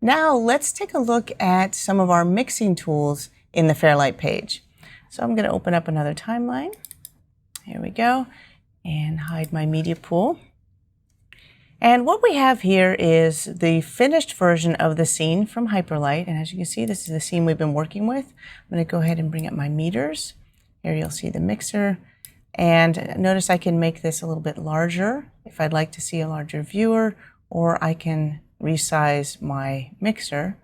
Now let's take a look at some of our mixing tools in the Fairlight page. So I'm going to open up another timeline. Here we go, and hide my media pool. And what we have here is the finished version of the scene from Hyperlight. And as you can see, this is the scene we've been working with. I'm going to go ahead and bring up my meters. Here you'll see the mixer. And notice I can make this a little bit larger if I'd like to see a larger viewer, or I can resize my mixer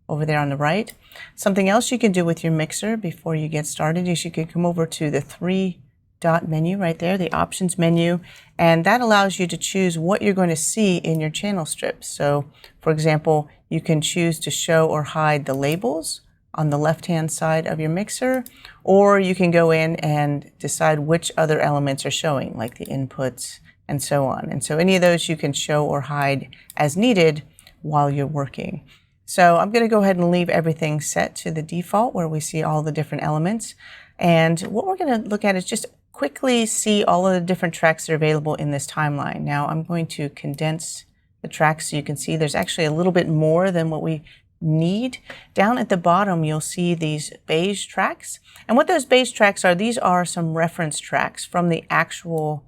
over there on the right. Something else you can do with your mixer before you get started is you can come over to the three-dot menu right there, the options menu, and that allows you to choose what you're going to see in your channel strips. So, for example, you can choose to show or hide the labels on the left-hand side of your mixer, or you can go in and decide which other elements are showing, like the inputs and so on. And so any of those you can show or hide as needed while you're working. So I'm going to go ahead and leave everything set to the default where we see all the different elements. And what we're going to look at is just quickly see all of the different tracks that are available in this timeline. Now I'm going to condense the tracks so you can see there's actually a little bit more than what we need. Down at the bottom you'll see these beige tracks, and what those beige tracks are, these are some reference tracks from the actual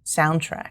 soundtrack.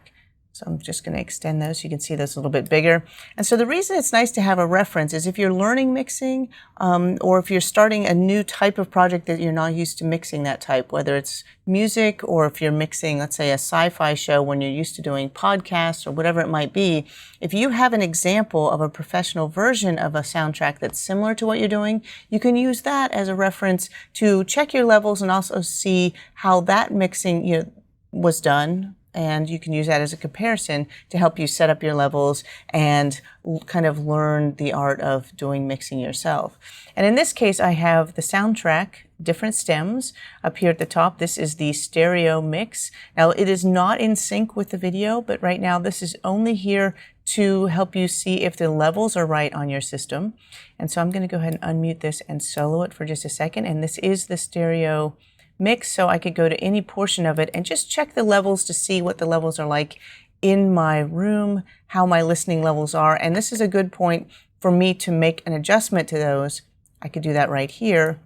So I'm just going to extend those so you can see those a little bit bigger. And so the reason it's nice to have a reference is if you're learning mixing, or if you're starting a new type of project that you're not used to mixing that type, whether it's music or if you're mixing, let's say, a sci-fi show when you're used to doing podcasts or whatever it might be, if you have an example of a professional version of a soundtrack that's similar to what you're doing, you can use that as a reference to check your levels and also see how that mixing was done. And you can use that as a comparison to help you set up your levels and kind of learn the art of doing mixing yourself. And in this case, I have the soundtrack, different stems up here at the top. This is the stereo mix. Now, it is not in sync with the video, but right now this is only here to help you see if the levels are right on your system. And so I'm going to go ahead and unmute this and solo it for just a second. And this is the stereo mix, so I could go to any portion of it and just check the levels to see what the levels are like in my room, how my listening levels are. And this is a good point for me to make an adjustment to those. I could do that right here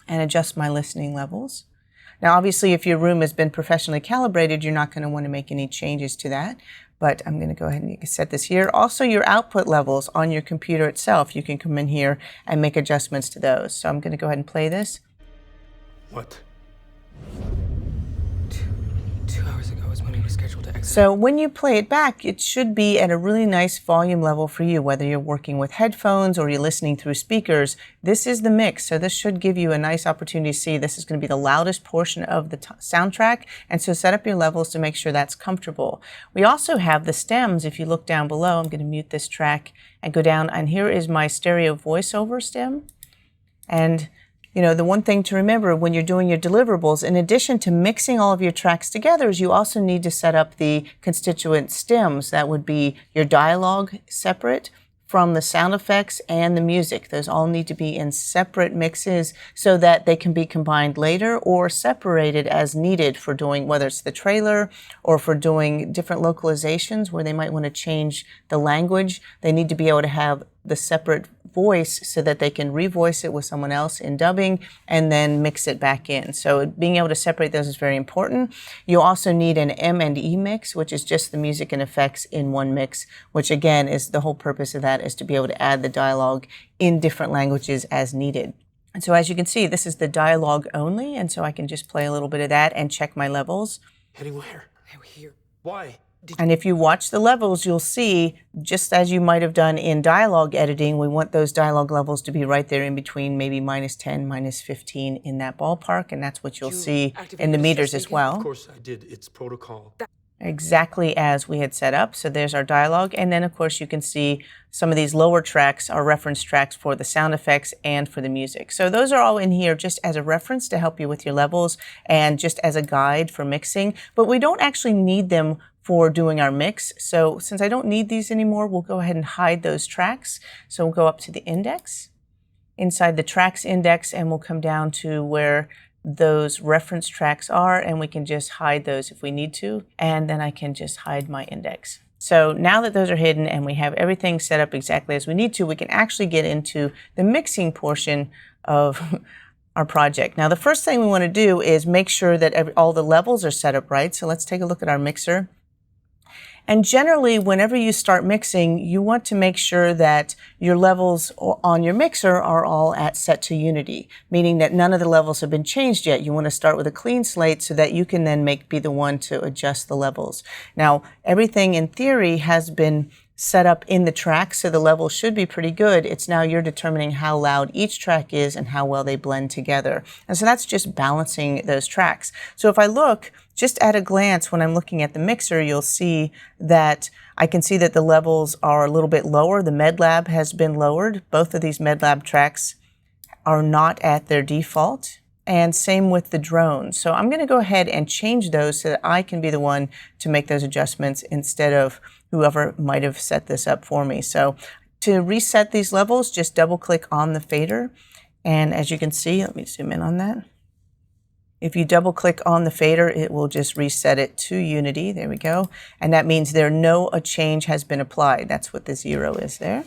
and adjust my listening levels. Now, obviously, if your room has been professionally calibrated, you're not going to want to make any changes to that. But I'm going to go ahead and set this here. Also, your output levels on your computer itself, you can come in here and make adjustments to those. So I'm going to go ahead and play this. What? 2 hours ago is when he was scheduled to exit. So when you play it back, it should be at a really nice volume level for you, whether you're working with headphones or you're listening through speakers. This is the mix, so this should give you a nice opportunity to see this is going to be the loudest portion of the soundtrack, and so set up your levels to make sure that's comfortable. We also have the stems. If you look down below, I'm going to mute this track and go down, and here is my stereo voiceover stem. And the one thing to remember when you're doing your deliverables, in addition to mixing all of your tracks together, is you also need to set up the constituent stems. That would be your dialogue separate from the sound effects and the music. Those all need to be in separate mixes so that they can be combined later or separated as needed for doing, whether it's the trailer or for doing different localizations where they might want to change the language. They need to be able to have the separate voice so that they can revoice it with someone else in dubbing and then mix it back in. So being able to separate those is very important. You also need an M&E mix, which is just the music and effects in one mix, which again is the whole purpose of that, is to be able to add the dialogue in different languages as needed. And so as you can see, this is the dialogue only, and so I can just play a little bit of that and check my levels. Heading where? Here. Why? And if you watch the levels, you'll see, just as you might have done in dialogue editing, we want those dialogue levels to be right there in between, maybe -10, -15 in that ballpark, and that's what you'll see in the meters as well. Of course I did. It's protocol. Exactly as we had set up. So there's our dialogue, and then of course you can see some of these lower tracks are reference tracks for the sound effects and for the music. So those are all in here just as a reference to help you with your levels and just as a guide for mixing, but we don't actually need them for doing our mix. So since I don't need these anymore, we'll go ahead and hide those tracks. So we'll go up to the index, inside the tracks index, and we'll come down to where those reference tracks are, and we can just hide those if we need to. And then I can just hide my index. So now that those are hidden and we have everything set up exactly as we need to, we can actually get into the mixing portion of our project. Now, the first thing we want to do is make sure that all the levels are set up right. So let's take a look at our mixer. And generally, whenever you start mixing, you want to make sure that your levels on your mixer are all set to unity, meaning that none of the levels have been changed yet. You want to start with a clean slate so that you can then be the one to adjust the levels. Now, everything in theory has been set up in the track, so the levels should be pretty good. It's now you're determining how loud each track is and how well they blend together. And so that's just balancing those tracks. So if I look just at a glance, when I'm looking at the mixer, you'll see that I can see that the levels are a little bit lower. The MedLab has been lowered. Both of these MedLab tracks are not at their default. And same with the drone. So I'm going to go ahead and change those so that I can be the one to make those adjustments instead of whoever might have set this up for me. So to reset these levels, just double click on the fader. And as you can see, let me zoom in on that. If you double click on the fader, it will just reset it to unity. There we go. And that means a change has been applied. That's what the 0 is there.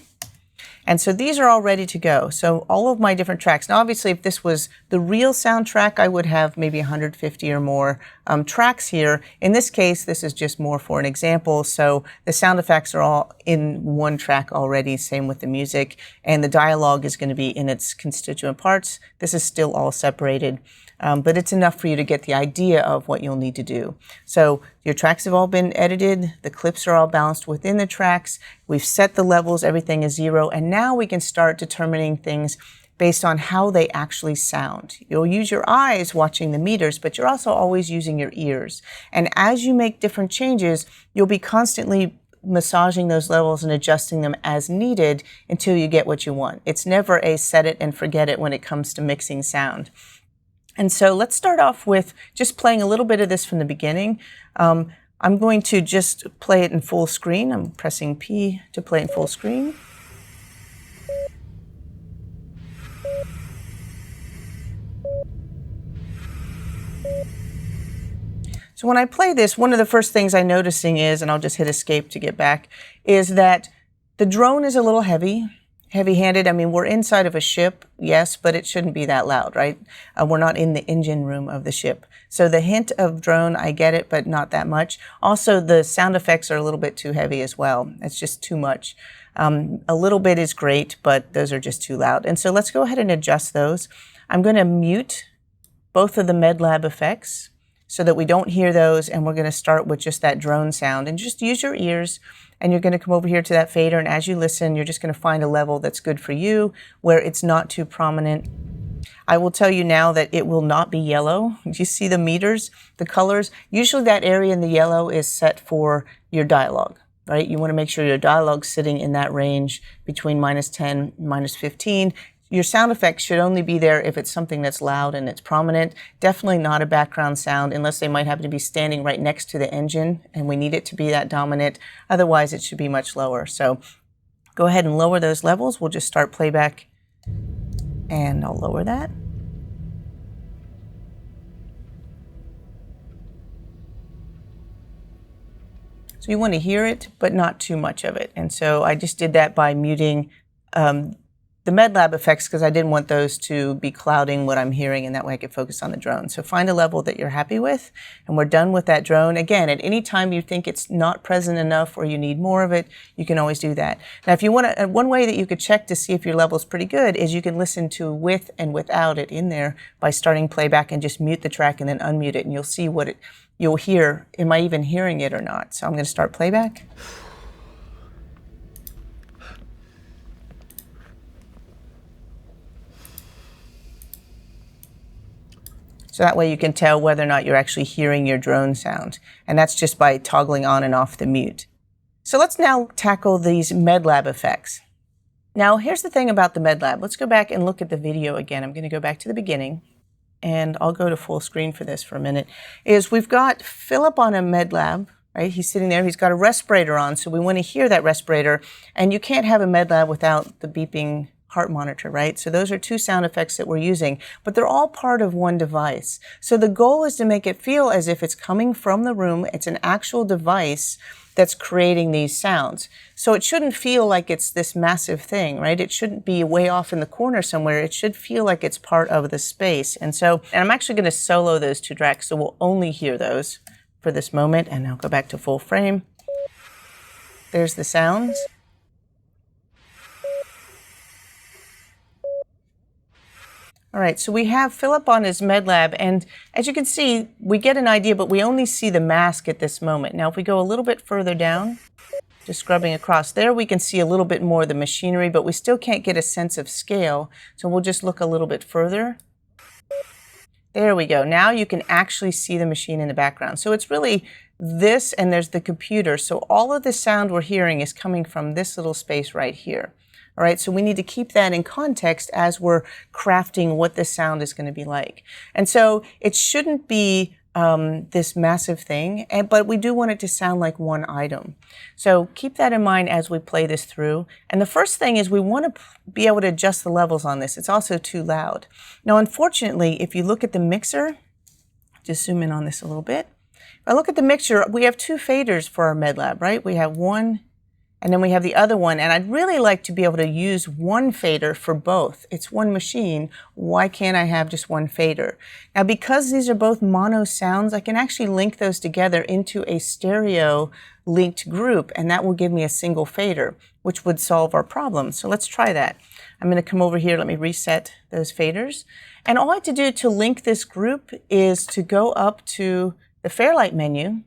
And so these are all ready to go. So all of my different tracks. Now, obviously, if this was the real soundtrack, I would have maybe 150 or more tracks here. In this case, this is just more for an example. So the sound effects are all in one track already, same with the music. And the dialogue is going to be in its constituent parts. This is still all separated. But it's enough for you to get the idea of what you'll need to do. So your tracks have all been edited. The clips are all balanced within the tracks. We've set the levels. Everything is 0. And now we can start determining things based on how they actually sound. You'll use your eyes watching the meters, but you're also always using your ears. And as you make different changes, you'll be constantly massaging those levels and adjusting them as needed until you get what you want. It's never a set it and forget it when it comes to mixing sound. And so let's start off with just playing a little bit of this from the beginning. I'm going to just play it in full screen. I'm pressing P to play in full screen. So when I play this, one of the first things I'm noticing is, and I'll just hit escape to get back, is that the drone is a little heavy-handed. I mean, we're inside of a ship, yes, but it shouldn't be that loud, right? We're not in the engine room of the ship. So the hint of drone, I get it, but not that much. Also, the sound effects are a little bit too heavy as well. It's just too much. A little bit is great, but those are just too loud. And so let's go ahead and adjust those. I'm going to mute both of the MedLab effects so that we don't hear those, and we're going to start with just that drone sound. And just use your ears, and you're going to come over here to that fader, and as you listen, you're just going to find a level that's good for you, where it's not too prominent. I will tell you now that it will not be yellow. You see the meters, the colors? Usually that area in the yellow is set for your dialogue, right? You want to make sure your dialogue's sitting in that range between -10, -15. Your sound effects should only be there if it's something that's loud and it's prominent. Definitely not a background sound unless they might happen to be standing right next to the engine and we need it to be that dominant. Otherwise, it should be much lower. So go ahead and lower those levels. We'll just start playback and I'll lower that. So you want to hear it, but not too much of it. And so I just did that by muting the MedLab effects because I didn't want those to be clouding what I'm hearing, and that way I could focus on the drone. So find a level that you're happy with, and we're done with that drone. Again, at any time you think it's not present enough or you need more of it, you can always do that. Now, if you want to, one way that you could check to see if your level is pretty good is you can listen to with and without it in there by starting playback and just mute the track and then unmute it, and you'll see what you'll hear. Am I even hearing it or not? So I'm going to start playback. So that way you can tell whether or not you're actually hearing your drone sound. And that's just by toggling on and off the mute. So let's now tackle these MedLab effects. Now, here's the thing about the MedLab. Let's go back and look at the video again. I'm going to go back to the beginning, and I'll go to full screen for this for a minute. We've got Philip on a MedLab, right? He's sitting there. He's got a respirator on, so we want to hear that respirator. And you can't have a MedLab without the beeping heart monitor, right? So those are two sound effects that we're using, but they're all part of one device. So the goal is to make it feel as if it's coming from the room. It's an actual device that's creating these sounds. So it shouldn't feel like it's this massive thing, right? It shouldn't be way off in the corner somewhere. It should feel like it's part of the space. And I'm actually going to solo those two tracks, so we'll only hear those for this moment. And I'll go back to full frame. There's the sounds. All right, so we have Philip on his MedLab, and as you can see, we get an idea, but we only see the mask at this moment. Now, if we go a little bit further down, just scrubbing across there, we can see a little bit more of the machinery, but we still can't get a sense of scale. So we'll just look a little bit further. There we go. Now you can actually see the machine in the background. So it's really this, and there's the computer. So all of the sound we're hearing is coming from this little space right here. All right, so we need to keep that in context as we're crafting what the sound is going to be like. And so it shouldn't be this massive thing, but we do want it to sound like one item. So keep that in mind as we play this through. And the first thing is we want to be able to adjust the levels on this. It's also too loud. Now, unfortunately, if you look at the mixer, just zoom in on this a little bit. If I look at the mixer, we have two faders for our MedLab, right? We have one, and then we have the other one, and I'd really like to be able to use one fader for both. It's one machine. Why can't I have just one fader? Now, because these are both mono sounds, I can actually link those together into a stereo linked group, and that will give me a single fader, which would solve our problem. So let's try that. I'm going to come over here. Let me reset those faders. And all I have to do to link this group is to go up to the Fairlight menu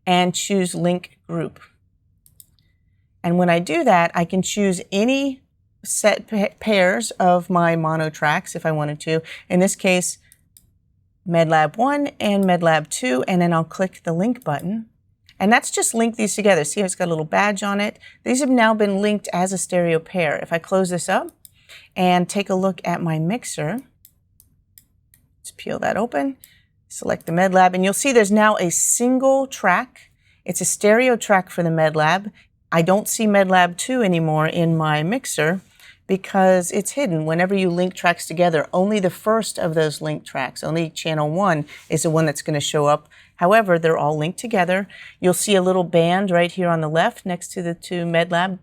and choose Link Group. And when I do that, I can choose any set pairs of my mono tracks if I wanted to. In this case, MedLab 1 and MedLab 2, and then I'll click the link button. And that's just linked these together. See how it's got a little badge on it? These have now been linked as a stereo pair. If I close this up and take a look at my mixer, let's peel that open, select the MedLab, and you'll see there's now a single track. It's a stereo track for the MedLab. I don't see MedLab 2 anymore in my mixer because it's hidden. Whenever you link tracks together, only the first of those linked tracks, only channel 1 is the one that's going to show up. However, they're all linked together. You'll see a little band right here on the left next to the two MedLab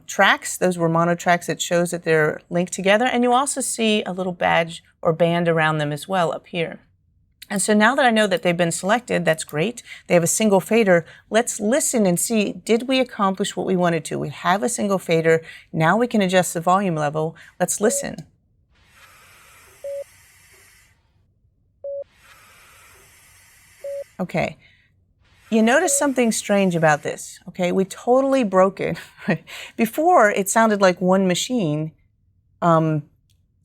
tracks. Those were mono tracks that shows that they're linked together. And you also see a little badge or band around them as well up here. And so now that I know that they've been selected, that's great. They have a single fader. Let's listen and see, did we accomplish what we wanted to? We have a single fader. Now we can adjust the volume level. Let's listen. Okay. You notice something strange about this, okay? We totally broke it. Before, it sounded like one machine,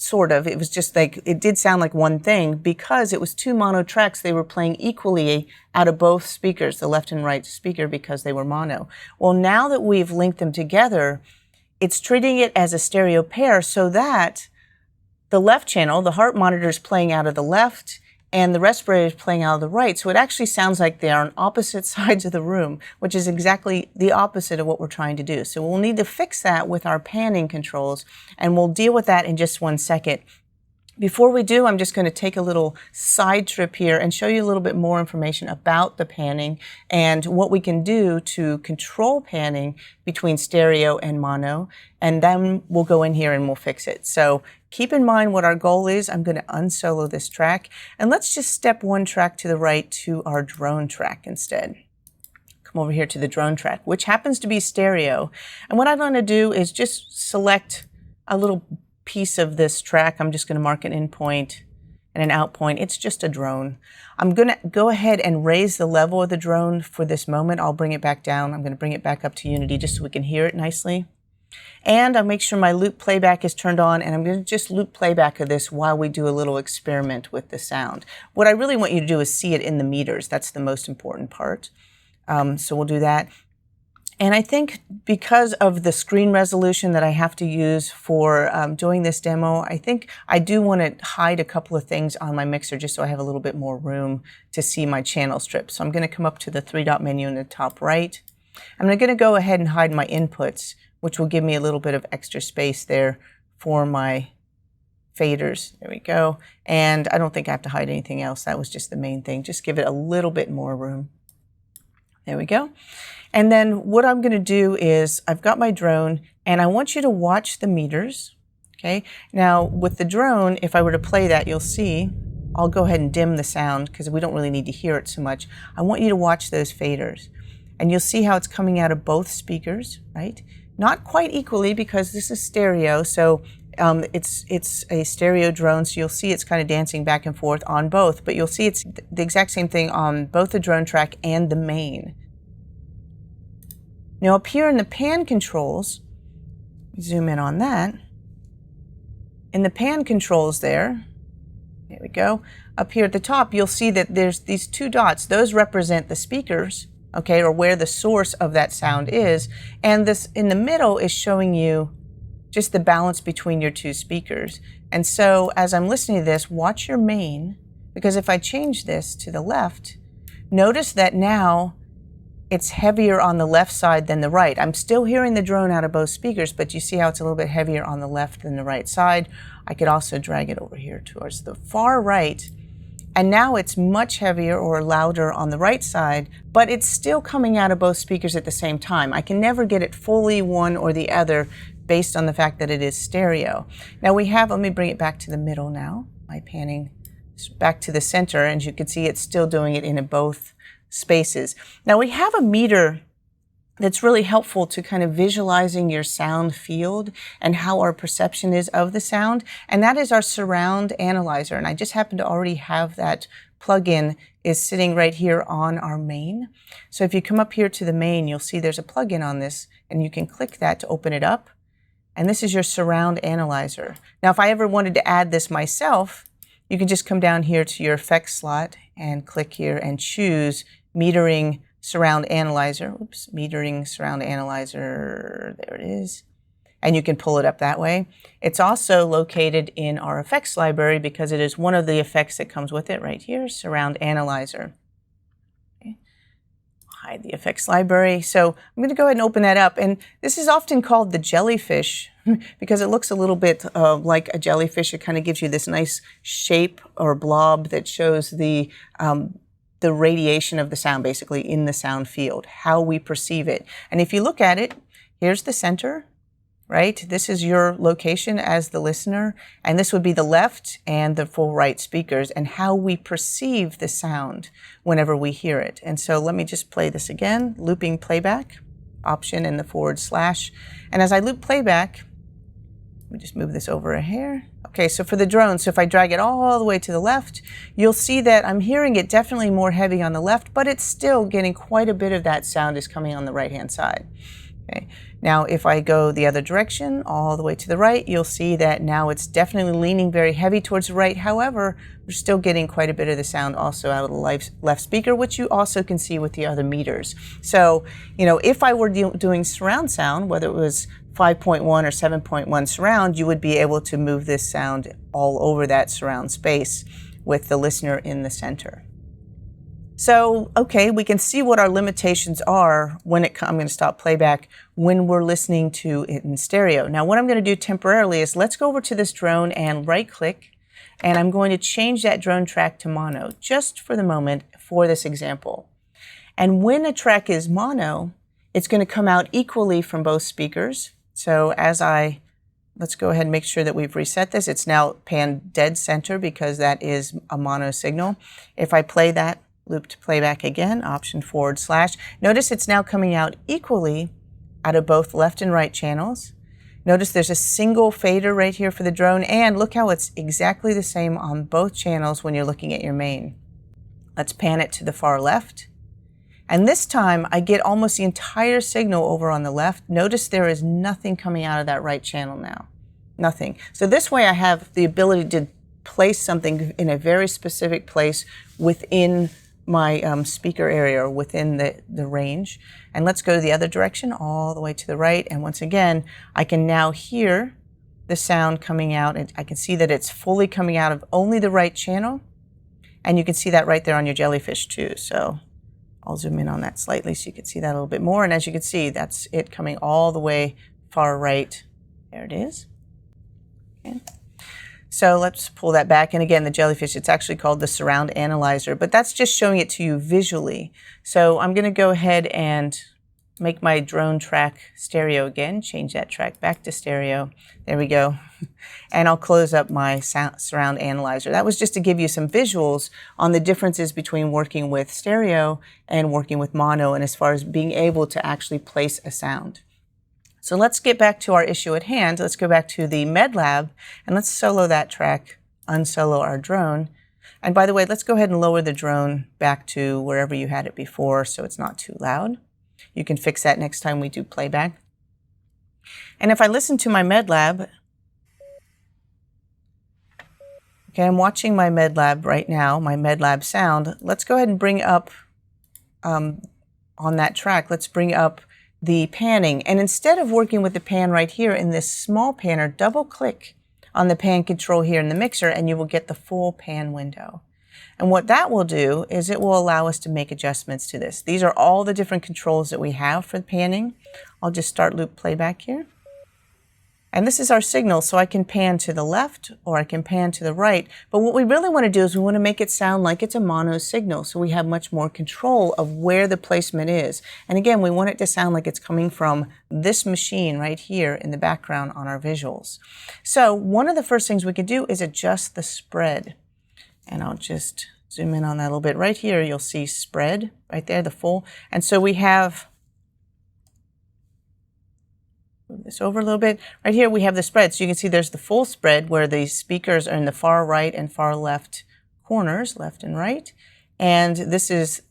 sort of. It was just like, it did sound like one thing because it was two mono tracks. They were playing equally out of both speakers, the left and right speaker, because they were mono. Well, now that we've linked them together, it's treating it as a stereo pair so that the left channel, the heart monitor, is playing out of the left and the respirator is playing out of the right. So it actually sounds like they are on opposite sides of the room, which is exactly the opposite of what we're trying to do. So we'll need to fix that with our panning controls, and we'll deal with that in just one second. Before we do, I'm just going to take a little side trip here and show you a little bit more information about the panning and what we can do to control panning between stereo and mono, and then we'll go in here and we'll fix it. So keep in mind what our goal is. I'm going to unsolo this track, and let's just step one track to the right to our drone track instead. Come over here to the drone track, which happens to be stereo. And what I'm going to do is just select a little piece of this track. I'm just going to mark an in point and an out point. It's just a drone. I'm going to go ahead and raise the level of the drone for this moment. I'll bring it back down. I'm going to bring it back up to Unity just so we can hear it nicely. And I'll make sure my loop playback is turned on, and I'm going to just loop playback of this while we do a little experiment with the sound. What I really want you to do is see it in the meters. That's the most important part. So we'll do that. And I think because of the screen resolution that I have to use for doing this demo, I think I do want to hide a couple of things on my mixer just so I have a little bit more room to see my channel strip. So I'm going to come up to the three-dot menu in the top right. I'm going to go ahead and hide my inputs, which will give me a little bit of extra space there for my faders. There we go. And I don't think I have to hide anything else. That was just the main thing. Just give it a little bit more room. There we go. And then what I'm going to do is I've got my drone and I want you to watch the meters. Okay. Now with the drone, if I were to play that, you'll see, I'll go ahead and dim the sound because we don't really need to hear it so much. I want you to watch those faders and you'll see how it's coming out of both speakers, right? Not quite equally because this is stereo. So it's a stereo drone, so you'll see it's kind of dancing back and forth on both, but you'll see it's the exact same thing on both the drone track and the main. Now up here in the pan controls, zoom in on that. In the pan controls there we go. Up here at the top, you'll see that there's these two dots. Those represent the speakers, okay, or where the source of that sound is. And this in the middle is showing you just the balance between your two speakers. And so as I'm listening to this, watch your main, because if I change this to the left, notice that now it's heavier on the left side than the right. I'm still hearing the drone out of both speakers, but you see how it's a little bit heavier on the left than the right side. I could also drag it over here towards the far right. And now it's much heavier or louder on the right side, but it's still coming out of both speakers at the same time. I can never get it fully one or the other based on the fact that it is stereo. Now we have, let me bring it back to the middle now, by panning back to the center, and you can see it's still doing it in both spaces. Now we have a meter that's really helpful to kind of visualizing your sound field and how our perception is of the sound, and that is our surround analyzer. And I just happen to already have that plugin is sitting right here on our main. So if you come up here to the main, you'll see there's a plugin on this, and you can click that to open it up. And this is your surround analyzer. Now if I ever wanted to add this myself, you can just come down here to your effects slot and click here and choose metering surround analyzer. Oops, metering surround analyzer. There it is. And you can pull it up that way. It's also located in our effects library because it is one of the effects that comes with it right here, surround analyzer. Okay. Hide the effects library. So I'm going to go ahead and open that up. And this is often called the jellyfish because it looks a little bit like a jellyfish. It kind of gives you this nice shape or blob that shows the radiation of the sound basically in the sound field, how we perceive it. And if you look at it, here's the center, right? This is your location as the listener, and this would be the left and the full right speakers and how we perceive the sound whenever we hear it. And so let me just play this again, looping playback, option and the /. And as I loop playback, let me just move this over a hair. Okay, so for the drone, so if I drag it all the way to the left, you'll see that I'm hearing it definitely more heavy on the left, but it's still getting quite a bit of that sound is coming on the right-hand side. Okay. Now, if I go the other direction, all the way to the right, you'll see that now it's definitely leaning very heavy towards the right. However, we're still getting quite a bit of the sound also out of the left speaker, which you also can see with the other meters. So, you know, if I were doing surround sound, whether it was 5.1 or 7.1 surround, you would be able to move this sound all over that surround space with the listener in the center. So, okay, we can see what our limitations are when I'm going to stop playback when we're listening to it in stereo. Now, what I'm going to do temporarily is let's go over to this drone and right-click, and I'm going to change that drone track to mono just for the moment for this example. And when a track is mono, it's going to come out equally from both speakers. So let's go ahead and make sure that we've reset this. It's now panned dead center because that is a mono signal. If I play that, looped playback again, option /. Notice it's now coming out equally out of both left and right channels. Notice there's a single fader right here for the drone, and look how it's exactly the same on both channels when you're looking at your main. Let's pan it to the far left. And this time I get almost the entire signal over on the left. Notice there is nothing coming out of that right channel now. Nothing. So this way I have the ability to place something in a very specific place within my speaker area or within the range. And let's go the other direction all the way to the right. And once again, I can now hear the sound coming out. And I can see that it's fully coming out of only the right channel. And you can see that right there on your jellyfish too. So I'll zoom in on that slightly so you can see that a little bit more. And as you can see, that's it coming all the way far right. There it is. Okay. So let's pull that back. And again, the jellyfish, it's actually called the surround analyzer, but that's just showing it to you visually. So I'm going to go ahead and make my drone track stereo again, change that track back to stereo. There we go. And I'll close up my surround analyzer. That was just to give you some visuals on the differences between working with stereo and working with mono, and as far as being able to actually place a sound. So let's get back to our issue at hand. Let's go back to the med lab and let's solo that track, unsolo our drone. And by the way, let's go ahead and lower the drone back to wherever you had it before so it's not too loud. You can fix that next time we do playback. And if I listen to my med lab, okay, I'm watching my med lab right now, my med lab sound. Let's go ahead and bring up on that track, let's bring up the panning. And instead of working with the pan right here in this small panner, double click on the pan control here in the mixer and you will get the full pan window. And what that will do is it will allow us to make adjustments to this. These are all the different controls that we have for the panning. I'll just start loop playback here. And this is our signal, so I can pan to the left or I can pan to the right. But what we really want to do is we want to make it sound like it's a mono signal, so we have much more control of where the placement is. And again, we want it to sound like it's coming from this machine right here in the background on our visuals. So one of the first things we can do is adjust the spread. And I'll just zoom in on that a little bit. Right here, you'll see spread right there, the full. And so we have, move this over a little bit. Right here we have the spread. So you can see there's the full spread where the speakers are in the far right and far left corners, left and right. And this is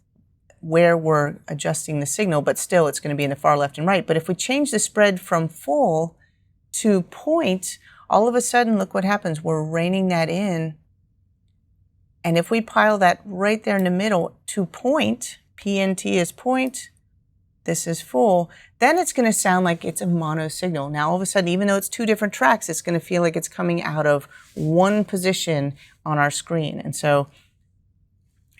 where we're adjusting the signal, but still it's going to be in the far left and right. But if we change the spread from full to point, all of a sudden, look what happens. We're reining that in. And if we pile that right there in the middle to point, PNT is point, this is full, then it's going to sound like it's a mono signal. Now, all of a sudden, even though it's two different tracks, it's going to feel like it's coming out of one position on our screen. And so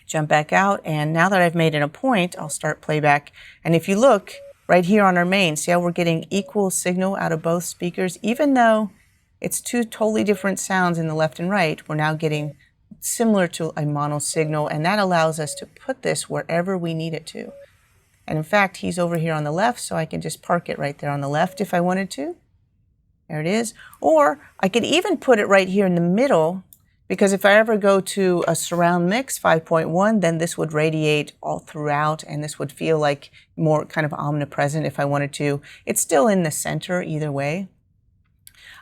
jump back out. And now that I've made it a point, I'll start playback. And if you look right here on our main, see how we're getting equal signal out of both speakers? Even though it's two totally different sounds in the left and right, we're now getting similar to a mono signal, and that allows us to put this wherever we need it to. And in fact, he's over here on the left, so I can just park it right there on the left if I wanted to. There it is. Or I could even put it right here in the middle, because if I ever go to a surround mix 5.1, then this would radiate all throughout, and this would feel like more kind of omnipresent if I wanted to. It's still in the center either way.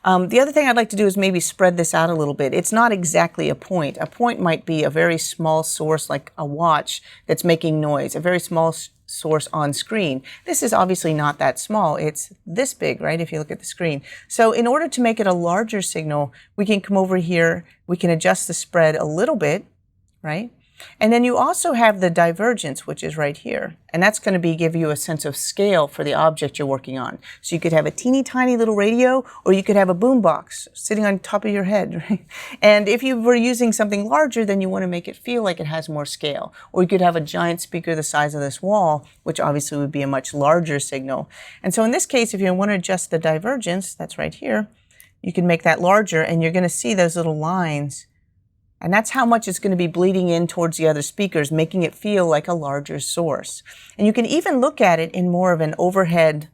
The other thing I'd like to do is maybe spread this out a little bit. It's not exactly a point. A point might be a very small source like a watch that's making noise, a very small source on screen. This is obviously not that small. It's this big, right, if you look at the screen. So in order to make it a larger signal, we can come over here, we can adjust the spread a little bit, right? And then you also have the divergence, which is right here. And that's going to give you a sense of scale for the object you're working on. So you could have a teeny tiny little radio, or you could have a boom box sitting on top of your head, right? And if you were using something larger, then you want to make it feel like it has more scale. Or you could have a giant speaker the size of this wall, which obviously would be a much larger signal. And so in this case, if you want to adjust the divergence, that's right here, you can make that larger, and you're going to see those little lines. And that's how much it's going to be bleeding in towards the other speakers, making it feel like a larger source. And you can even look at it in more of an overhead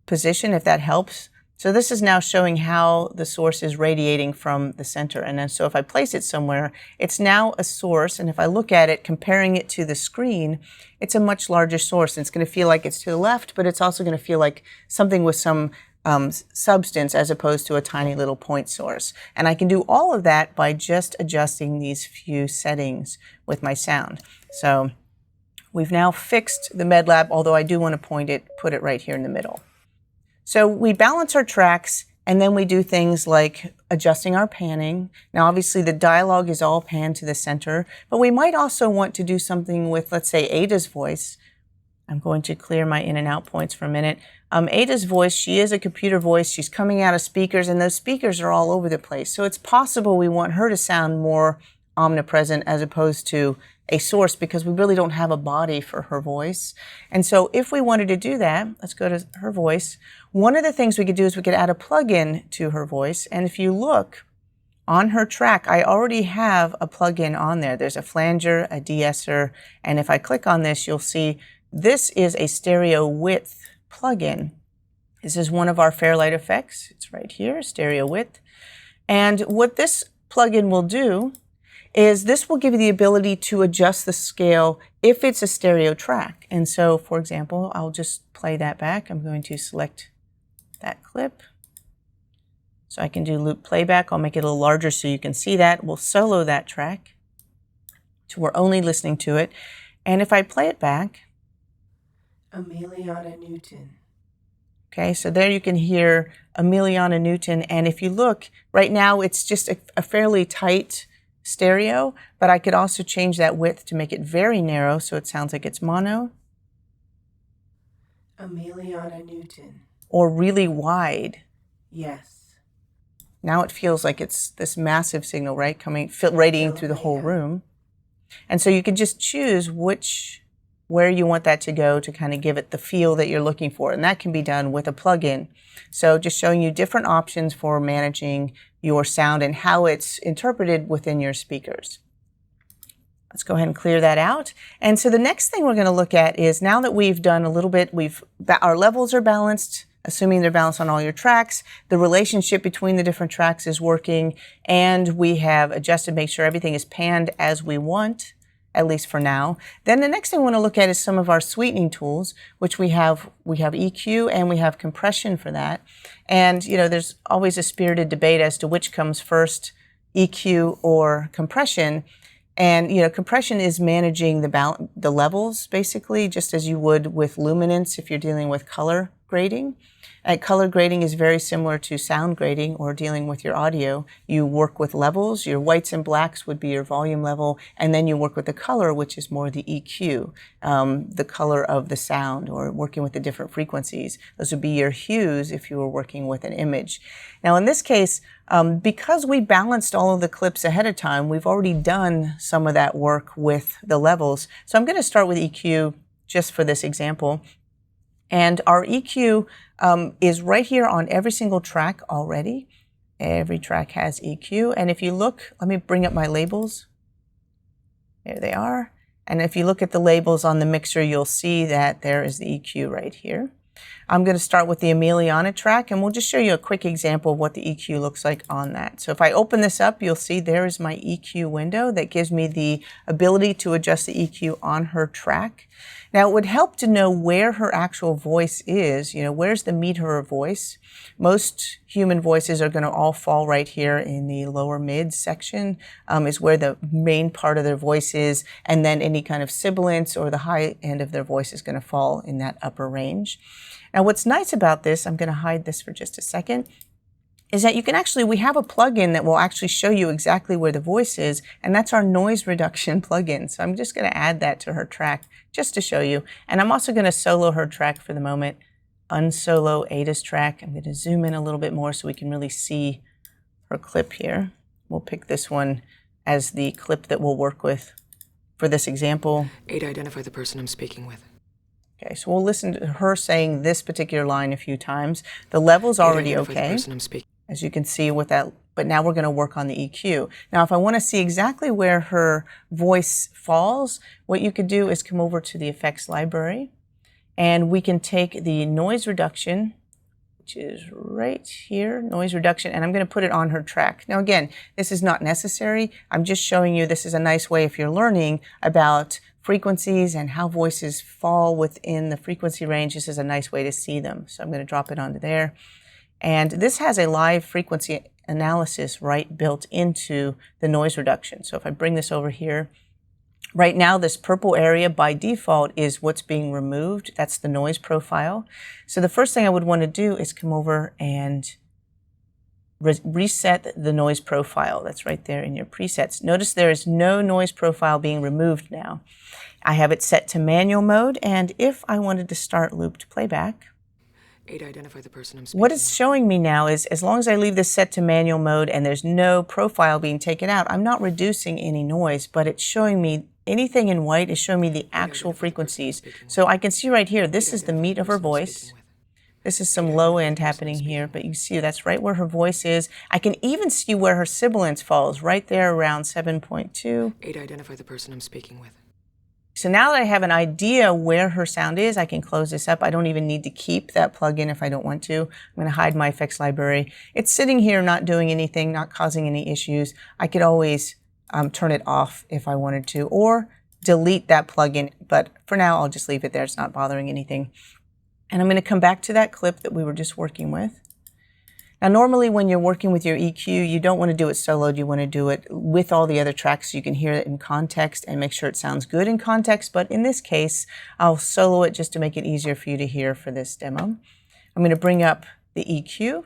position, if that helps. So this is now showing how the source is radiating from the center. And then so if I place it somewhere, it's now a source. And if I look at it, comparing it to the screen, it's a much larger source. And it's going to feel like it's to the left, but it's also going to feel like something with some substance as opposed to a tiny little point source. And I can do all of that by just adjusting these few settings with my sound. So we've now fixed the MedLab, although I do want to put it right here in the middle. So we balance our tracks, and then we do things like adjusting our panning. Now obviously the dialogue is all panned to the center, but we might also want to do something with, let's say, Ada's voice. I'm going to clear my in and out points for a minute. Ada's voice, she is a computer voice. She's coming out of speakers, and those speakers are all over the place. So it's possible we want her to sound more omnipresent as opposed to a source, because we really don't have a body for her voice. And so if we wanted to do that, let's go to her voice. One of the things we could do is we could add a plug-in to her voice. And if you look, on her track, I already have a plugin on there. There's a flanger, a de-esser, and if I click on this, you'll see this is a stereo width plugin. This is one of our Fairlight effects. It's right here, stereo width. And what this plugin will do is this will give you the ability to adjust the scale if it's a stereo track. And so, for example, I'll just play that back. I'm going to select that clip. So I can do loop playback. I'll make it a little larger so you can see that. We'll solo that track. So we're only listening to it. And if I play it back, Emiliana Newton. Okay, so there you can hear Emiliana Newton. And if you look, right now it's just a fairly tight stereo, but I could also change that width to make it very narrow so it sounds like it's mono. Emiliana Newton. Or really wide. Yes. Now it feels like it's this massive signal, right, radiating through the whole room. And so you can just choose where you want that to go to kind of give it the feel that you're looking for. And that can be done with a plugin. So just showing you different options for managing your sound and how it's interpreted within your speakers. Let's go ahead and clear that out. And so the next thing we're going to look at is, now that we've done a little bit, our levels are balanced, assuming they're balanced on all your tracks, the relationship between the different tracks is working, and we have adjusted, make sure everything is panned as we want, at least for now. Then the next thing we want to look at is some of our sweetening tools, which we have EQ and we have compression for that. And there's always a spirited debate as to which comes first, EQ or compression. And compression is managing the levels, basically, just as you would with luminance if you're dealing with color grading. Color grading is very similar to sound grading or dealing with your audio. You work with levels. Your whites and blacks would be your volume level, and then you work with the color, which is more the EQ, the color of the sound, or working with the different frequencies. Those would be your hues if you were working with an image. Now, in this case, because we balanced all of the clips ahead of time, we've already done some of that work with the levels. So I'm going to start with EQ just for this example. And our EQ is right here on every single track already. Every track has EQ. And if you look, let me bring up my labels. There they are. And if you look at the labels on the mixer, you'll see that there is the EQ right here. I'm going to start with the Emiliana track, and we'll just show you a quick example of what the EQ looks like on that. So if I open this up, you'll see there is my EQ window that gives me the ability to adjust the EQ on her track. Now, it would help to know where her actual voice is. Where's the meat of her voice? Most human voices are going to all fall right here in the lower mid section, is where the main part of their voice is, and then any kind of sibilance or the high end of their voice is going to fall in that upper range. Now, what's nice about this, I'm going to hide this for just a second, is that we have a plugin that will actually show you exactly where the voice is, and that's our noise reduction plugin. So I'm just going to add that to her track just to show you. And I'm also going to solo her track for the moment, unsolo Ada's track. I'm going to zoom in a little bit more so we can really see her clip here. We'll pick this one as the clip that we'll work with for this example. Ada, identify the person I'm speaking with. Okay, so we'll listen to her saying this particular line a few times. The level's already okay, as you can see with that, but now we're going to work on the EQ. Now, if I want to see exactly where her voice falls, what you could do is come over to the effects library, and we can take the noise reduction, which is right here, noise reduction, and I'm going to put it on her track. Now, again, this is not necessary. I'm just showing you this is a nice way if you're learning about frequencies and how voices fall within the frequency range. This is a nice way to see them. So I'm going to drop it onto there. And this has a live frequency analysis built into the noise reduction. So if I bring this over here, right now this purple area by default is what's being removed. That's the noise profile. So the first thing I would want to do is come over and reset the noise profile. That's right there in your presets. Notice there is no noise profile being removed now. I have it set to manual mode, and if I wanted to start looped playback, Ada, identify the person I'm speaking what it's showing me now is, as long as I leave this set to manual mode and there's no profile being taken out, I'm not reducing any noise, but it's showing me anything in white is showing me the actual frequencies. So I can see right here, this is the meat of her voice. This is some low end happening here, but you see that's right where her voice is. I can even see where her sibilance falls, right there around 7.2. 8, identify the person I'm speaking with. So now that I have an idea where her sound is, I can close this up. I don't even need to keep that plugin if I don't want to. I'm going to hide my effects library. It's sitting here not doing anything, not causing any issues. I could always turn it off if I wanted to, or delete that plugin. But for now, I'll just leave it there. It's not bothering anything. And I'm going to come back to that clip that we were just working with. Now, normally when you're working with your EQ, you don't want to do it soloed. You want to do it with all the other tracks so you can hear it in context and make sure it sounds good in context. But in this case, I'll solo it just to make it easier for you to hear for this demo. I'm going to bring up the EQ.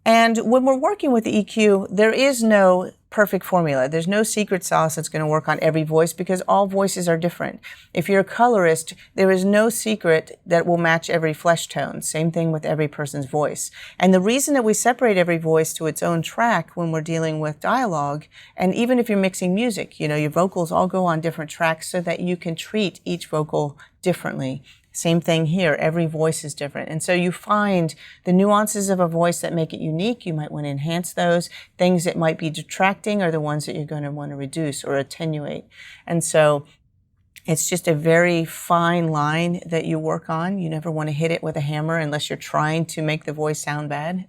And when we're working with the EQ, there is no perfect formula. There's no secret sauce that's going to work on every voice because all voices are different. If you're a colorist, there is no secret that will match every flesh tone. Same thing with every person's voice. And the reason that we separate every voice to its own track when we're dealing with dialogue, and even if you're mixing music, you know, your vocals all go on different tracks so that you can treat each vocal differently. Same thing here, every voice is different. And so you find the nuances of a voice that make it unique. You might want to enhance those. Things that might be detracting are the ones that you're going to want to reduce or attenuate. And so it's just a very fine line that you work on. You never want to hit it with a hammer unless you're trying to make the voice sound bad.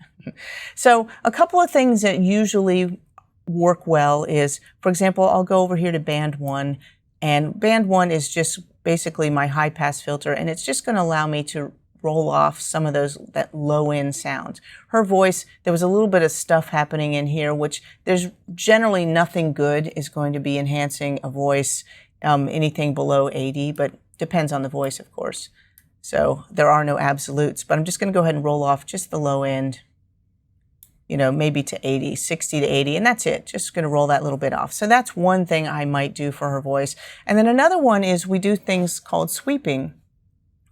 So a couple of things that usually work well is, for example, I'll go over here to band 1, and band 1 is just basically my high pass filter, and it's just going to allow me to roll off some of that low end sound. Her voice, there was a little bit of stuff happening in here, which there's generally nothing good is going to be enhancing a voice, anything below 80, but depends on the voice, of course. So there are no absolutes, but I'm just going to go ahead and roll off just the low end, you know, maybe to 80, 60 to 80, and that's it. Just going to roll that little bit off. So that's one thing I might do for her voice. And then another one is we do things called sweeping,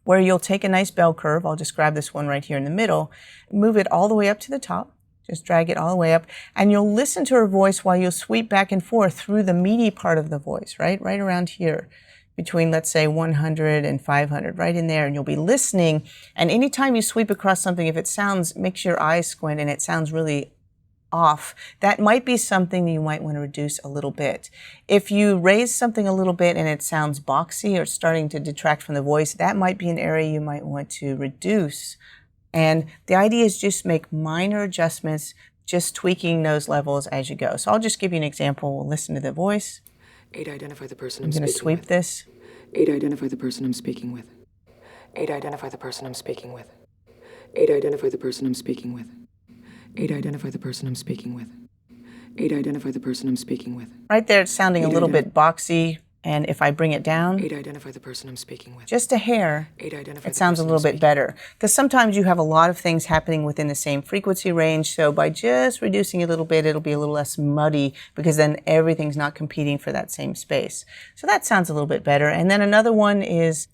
where you'll take a nice bell curve. I'll just grab this one right here in the middle, move it all the way up to the top, just drag it all the way up, and you'll listen to her voice while you'll sweep back and forth through the meaty part of the voice, right around here, between, let's say, 100 and 500, right in there, and you'll be listening. And anytime you sweep across something, if it makes your eyes squint and it sounds really off, that might be something you might want to reduce a little bit. If you raise something a little bit and it sounds boxy or starting to detract from the voice, that might be an area you might want to reduce. And the idea is just make minor adjustments, just tweaking those levels as you go. So I'll just give you an example. We'll listen to the voice. 8, identify the person I'm going to sweep this. 8, identify the person I'm speaking with. 8, identify the person I'm speaking with. 8, identify the person I'm speaking with. 8, identify the person I'm speaking with. 8, identify the person I'm speaking with. Right there, it's sounding a little bit boxy. And if I bring it down, 8, identify the person I'm speaking with. Just a hair, 8, identify it sounds a little bit better. Because sometimes you have a lot of things happening within the same frequency range. So by just reducing a little bit, it'll be a little less muddy because then everything's not competing for that same space. So that sounds a little bit better. And then another one is,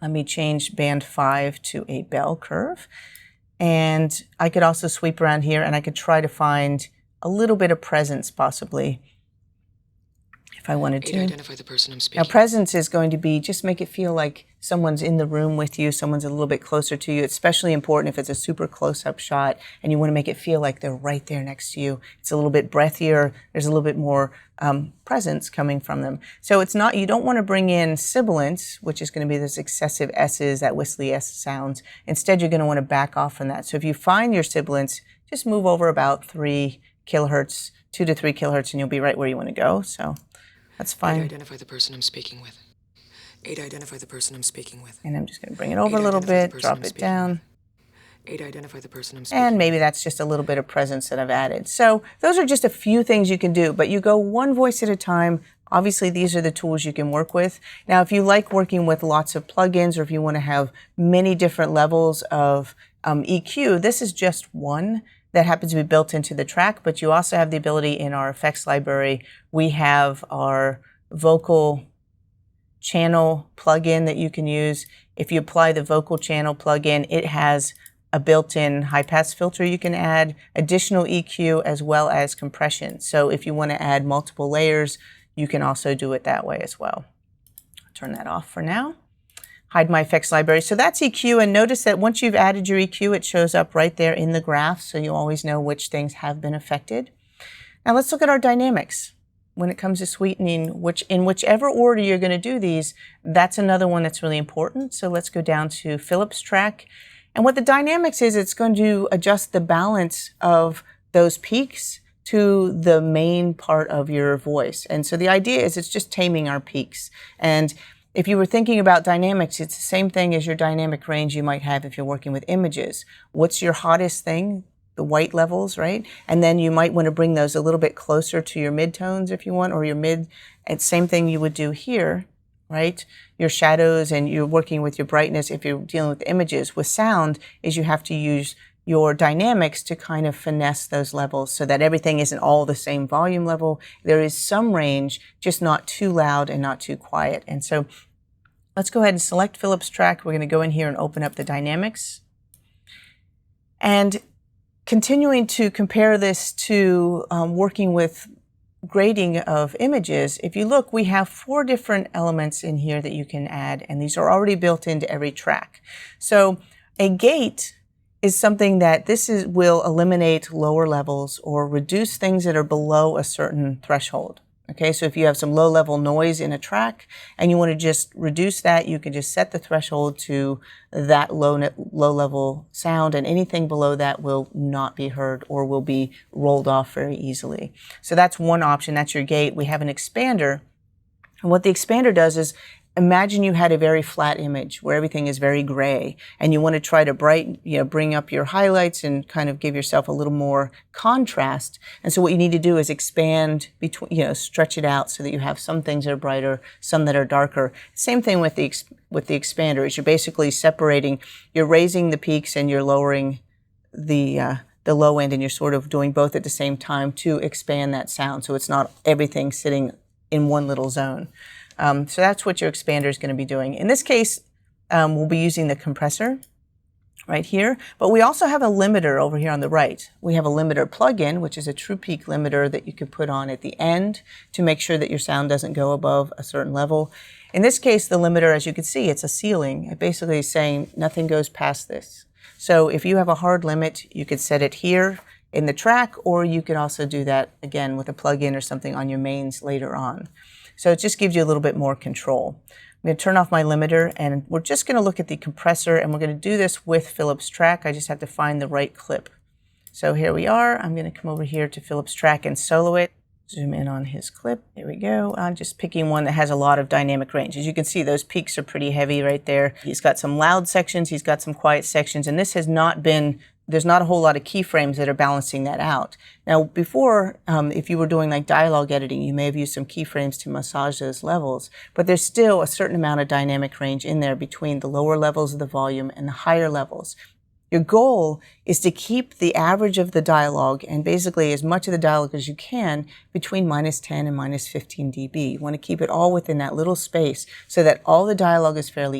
let me change band 5 to a bell curve. And I could also sweep around here and I could try to find a little bit of presence possibly, if I wanted to. Identify the person I'm speaking. Now, presence is going to be just make it feel like someone's in the room with you, someone's a little bit closer to you. It's especially important if it's a super close-up shot and you want to make it feel like they're right there next to you. It's a little bit breathier. There's a little bit more presence coming from them. So it's not, you don't want to bring in sibilance, which is going to be those excessive S's, that whistly S sounds. Instead, you're going to want to back off from that. So if you find your sibilance, just move over about 3 kilohertz, 2 to 3 kilohertz, and you'll be right where you want to go. So that's fine. 8, identify the person I'm speaking with. 8, identify the person I'm speaking with. And I'm just going to bring it over a little bit, drop it down. 8, identify the person I'm speaking with. And maybe that's just a little bit of presence that I've added. So those are just a few things you can do, but you go one voice at a time. Obviously, these are the tools you can work with. Now, if you like working with lots of plugins or if you want to have many different levels of EQ, this is just one that happens to be built into the track, but you also have the ability in our effects library. We have our vocal channel plugin that you can use. If you apply the vocal channel plugin, it has a built-in high-pass filter you can add, additional EQ, as well as compression. So if you want to add multiple layers, you can also do it that way as well. I'll turn that off for now. hide my effects library. So that's EQ, and notice that once you've added your EQ, it shows up right there in the graph, so you always know which things have been affected. Now let's look at our dynamics. When it comes to sweetening, in whichever order you're going to do these, that's another one that's really important. So let's go down to Phillips track. And what the dynamics is, it's going to adjust the balance of those peaks to the main part of your voice. And so the idea is it's just taming our peaks. And if you were thinking about dynamics, it's the same thing as your dynamic range you might have if you're working with images. What's your hottest thing? The white levels, right? And then you might want to bring those a little bit closer to your midtones if you want, or your mid. And same thing you would do here, right? Your shadows, and you're working with your brightness if you're dealing with images. With sound is you have to use your dynamics to kind of finesse those levels so that everything isn't all the same volume level. There is some range, just not too loud and not too quiet. And so let's go ahead and select Phillips track. We're going to go in here and open up the dynamics. And continuing to compare this to working with grading of images, if you look, we have 4 different elements in here that you can add, and these are already built into every track. So a gate is something that will eliminate lower levels or reduce things that are below a certain threshold. Okay, so if you have some low-level noise in a track and you want to just reduce that, you can just set the threshold to that low-level sound, and anything below that will not be heard or will be rolled off very easily. So that's one option. That's your gate. We have an expander, and what the expander does is, imagine you had a very flat image where everything is very gray, and you want to try to bring up your highlights and kind of give yourself a little more contrast. And so what you need to do is expand between, stretch it out so that you have some things that are brighter, some that are darker. Same thing with the expander, is you're basically separating, you're raising the peaks and you're lowering the low end, and you're sort of doing both at the same time to expand that sound. So it's not everything sitting in one little zone. So that's what your expander is going to be doing. In this case, we'll be using the compressor right here, but we also have a limiter over here on the right. We have a limiter plugin, which is a true peak limiter that you can put on at the end to make sure that your sound doesn't go above a certain level. In this case, the limiter, as you can see, it's a ceiling. It basically is saying nothing goes past this. So if you have a hard limit, you could set it here in the track, or you can also do that again with a plugin or something on your mains later on. So it just gives you a little bit more control. I'm going to turn off my limiter, and we're just going to look at the compressor, and we're going to do this with Phillips track. I just have to find the right clip. So here we are. I'm going to come over here to Phillips track and solo it. Zoom in on his clip. There we go. I'm just picking one that has a lot of dynamic range. As you can see, those peaks are pretty heavy right there. He's got some loud sections. He's got some quiet sections, and this has not been, there's not a whole lot of keyframes that are balancing that out. Now, before, if you were doing like dialogue editing, you may have used some keyframes to massage those levels, but there's still a certain amount of dynamic range in there between the lower levels of the volume and the higher levels. Your goal is to keep the average of the dialogue, and basically as much of the dialogue as you can, between -10 and -15 dB. You want to keep it all within that little space so that all the dialogue is fairly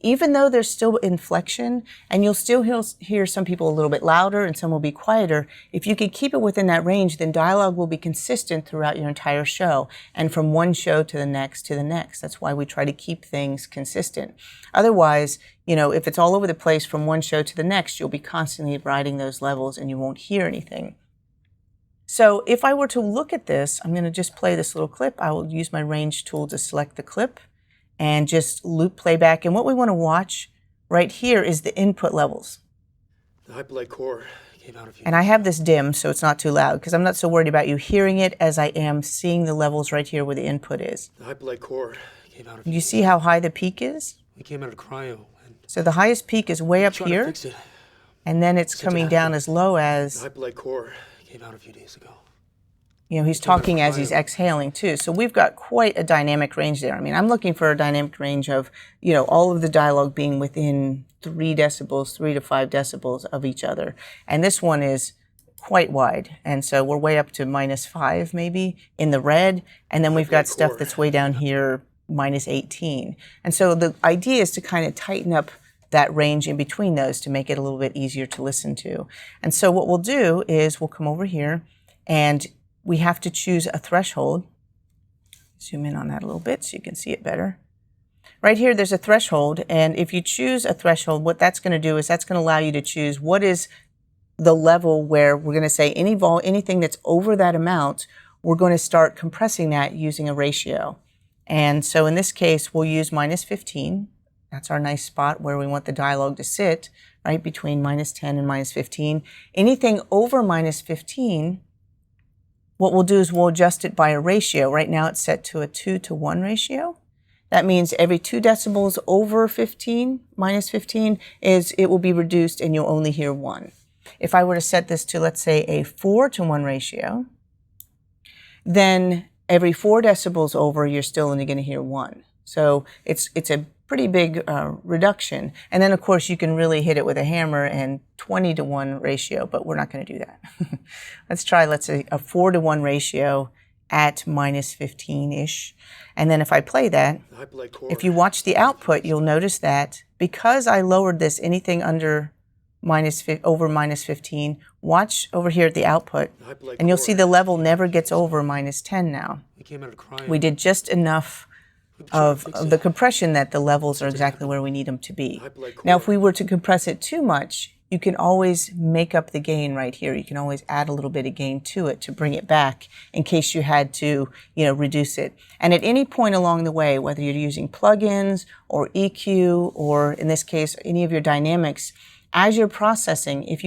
even though there's still inflection, and you'll still hear some people a little bit louder and some will be quieter. If you can keep it within that range, then dialogue will be consistent throughout your entire show, and from one show to the next to the next. That's why we try to keep things consistent. Otherwise, if it's all over the place from one show to the next, you'll be constantly riding those levels and you won't hear anything. So if I were to look at this, I'm going to just play this little clip. I will use my range tool to select the clip and just loop playback. And what we want to watch right here is the input levels. The hyperlight core came out of you. And I have this dim, so it's not too loud, because I'm not so worried about you hearing it as I am seeing the levels right here where the input is. The hyperlight core came out of you. You see how high the peak is? We came out of cryo. So the highest peak is way up here, Fix it. and then it's coming down as low as, The hyperlight core came out a few days ago. he's talking as he's exhaling too. So we've got quite a dynamic range there. I mean, I'm looking for a dynamic range of, all of the dialogue being within 3 decibels, 3 to 5 decibels of each other. And this one is quite wide. And so we're way up to -5 maybe in the red. And then we've got stuff that's way down here, -18. And so the idea is to kind of tighten up that range in between those to make it a little bit easier to listen to. And so what we'll do is we'll come over here, and we have to choose a threshold. Zoom in on that a little bit so you can see it better. right here there's a threshold, and if you choose a threshold, what that's going to do is that's going to allow you to choose what is the level where we're going to say anything that's over that amount, we're going to start compressing that using a ratio. And so in this case, we'll use -15. That's our nice spot where we want the dialogue to sit, right between -10 and -15. Anything over -15, what we'll do is we'll adjust it by a ratio. Right now it's set to a 2-to-1 ratio. That means every 2 decibels over 15, -15, it will be reduced and you'll only hear 1. If I were to set this to, let's say, a 4-to-1 ratio, then every 4 decibels over, you're still only going to hear 1. So it's a pretty big reduction. And then, of course, you can really hit it with a hammer and 20-to-1 ratio, but we're not going to do that. Let's try, let's say, a 4-to-1 ratio at -15-ish. And then if I play that, if you watch the output, you'll notice that because I lowered this anything under over -15, watch over here at the output, and you'll see the level never gets over -10 now. We did just enough of the compression that the levels are exactly where we need them to be. Now, if we were to compress it too much, you can always make up the gain right here. You can always add a little bit of gain to it to bring it back in case you had to, reduce it. And at any point along the way, whether you're using plugins or EQ, or in this case, any of your dynamics, as you're processing, if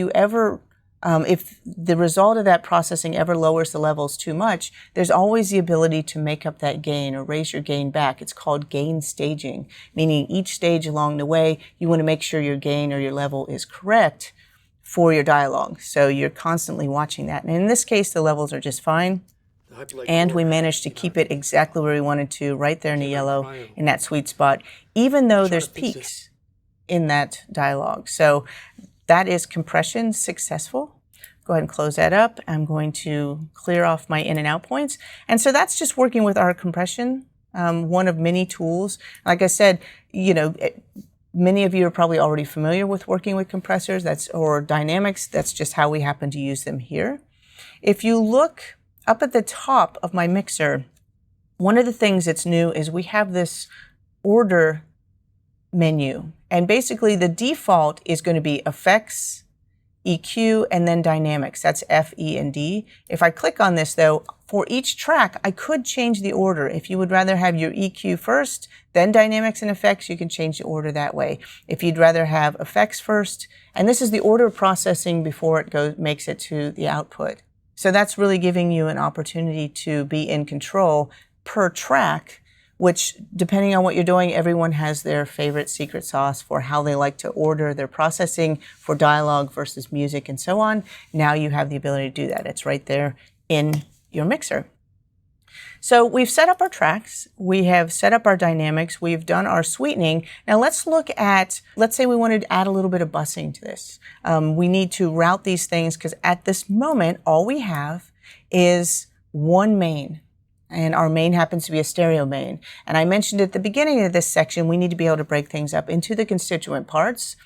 the result of that processing ever lowers the levels too much, there's always the ability to make up that gain or raise your gain back. It's called gain staging, meaning each stage along the way, you want to make sure your gain or your level is correct for your dialogue. So you're constantly watching that. And in this case, the levels are just fine. And we managed to keep it exactly where we wanted to, right there in the yellow, in that sweet spot, even though there's peaks in that dialogue. So that is compression successful. Go ahead and close that up. I'm going to clear off my in and out points. And so that's just working with our compression, one of many tools. Like I said, many of you are probably already familiar with working with compressors or dynamics. That's just how we happen to use them here. If you look up at the top of my mixer, one of the things that's new is we have this order menu. And basically the default is going to be effects, EQ, and then dynamics. That's F, E, and D. If I click on this though, for each track, I could change the order. If you would rather have your EQ first, then dynamics and effects, you can change the order that way. If you'd rather have effects first, and this is the order of processing before it makes it to the output. So that's really giving you an opportunity to be in control per track, which, depending on what you're doing, everyone has their favorite secret sauce for how they like to order their processing for dialogue versus music and so on. Now you have the ability to do that. It's right there in your mixer. So we've set up our tracks, we have set up our dynamics, we've done our sweetening. Now let's look at, let's say we wanted to add a little bit of bussing to this. We need to route these things because at this moment, all we have is one main. And our main happens to be a stereo main. And I mentioned at the beginning of this section, we need to be able to break things up into the constituent parts,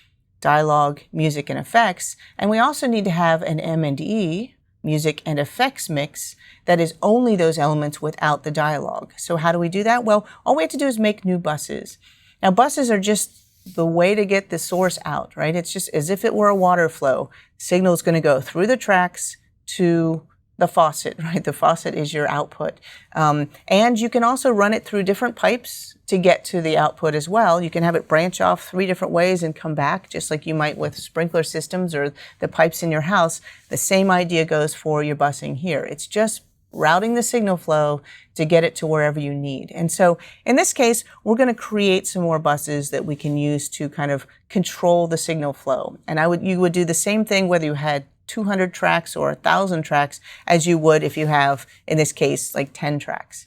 dialogue, music, and effects. And we also need to have an M&E, music and effects mix, that is only those elements without the dialogue. So how do we do that? Well, all we have to do is make new buses. Now, buses are just the way to get the source out, right? It's just as if it were a water flow. Signal is going to go through the tracks to the faucet, right? The faucet is your output. And you can also run it through different pipes to get to the output as well. You can have it branch off 3 different ways and come back, just like you might with sprinkler systems or the pipes in your house. The same idea goes for your busing here. It's just routing the signal flow to get it to wherever you need. And so in this case, we're going to create some more buses that we can use to kind of control the signal flow. And you would do the same thing whether you had 200 tracks or 1,000 tracks as you would if you have, in this case, like 10 tracks.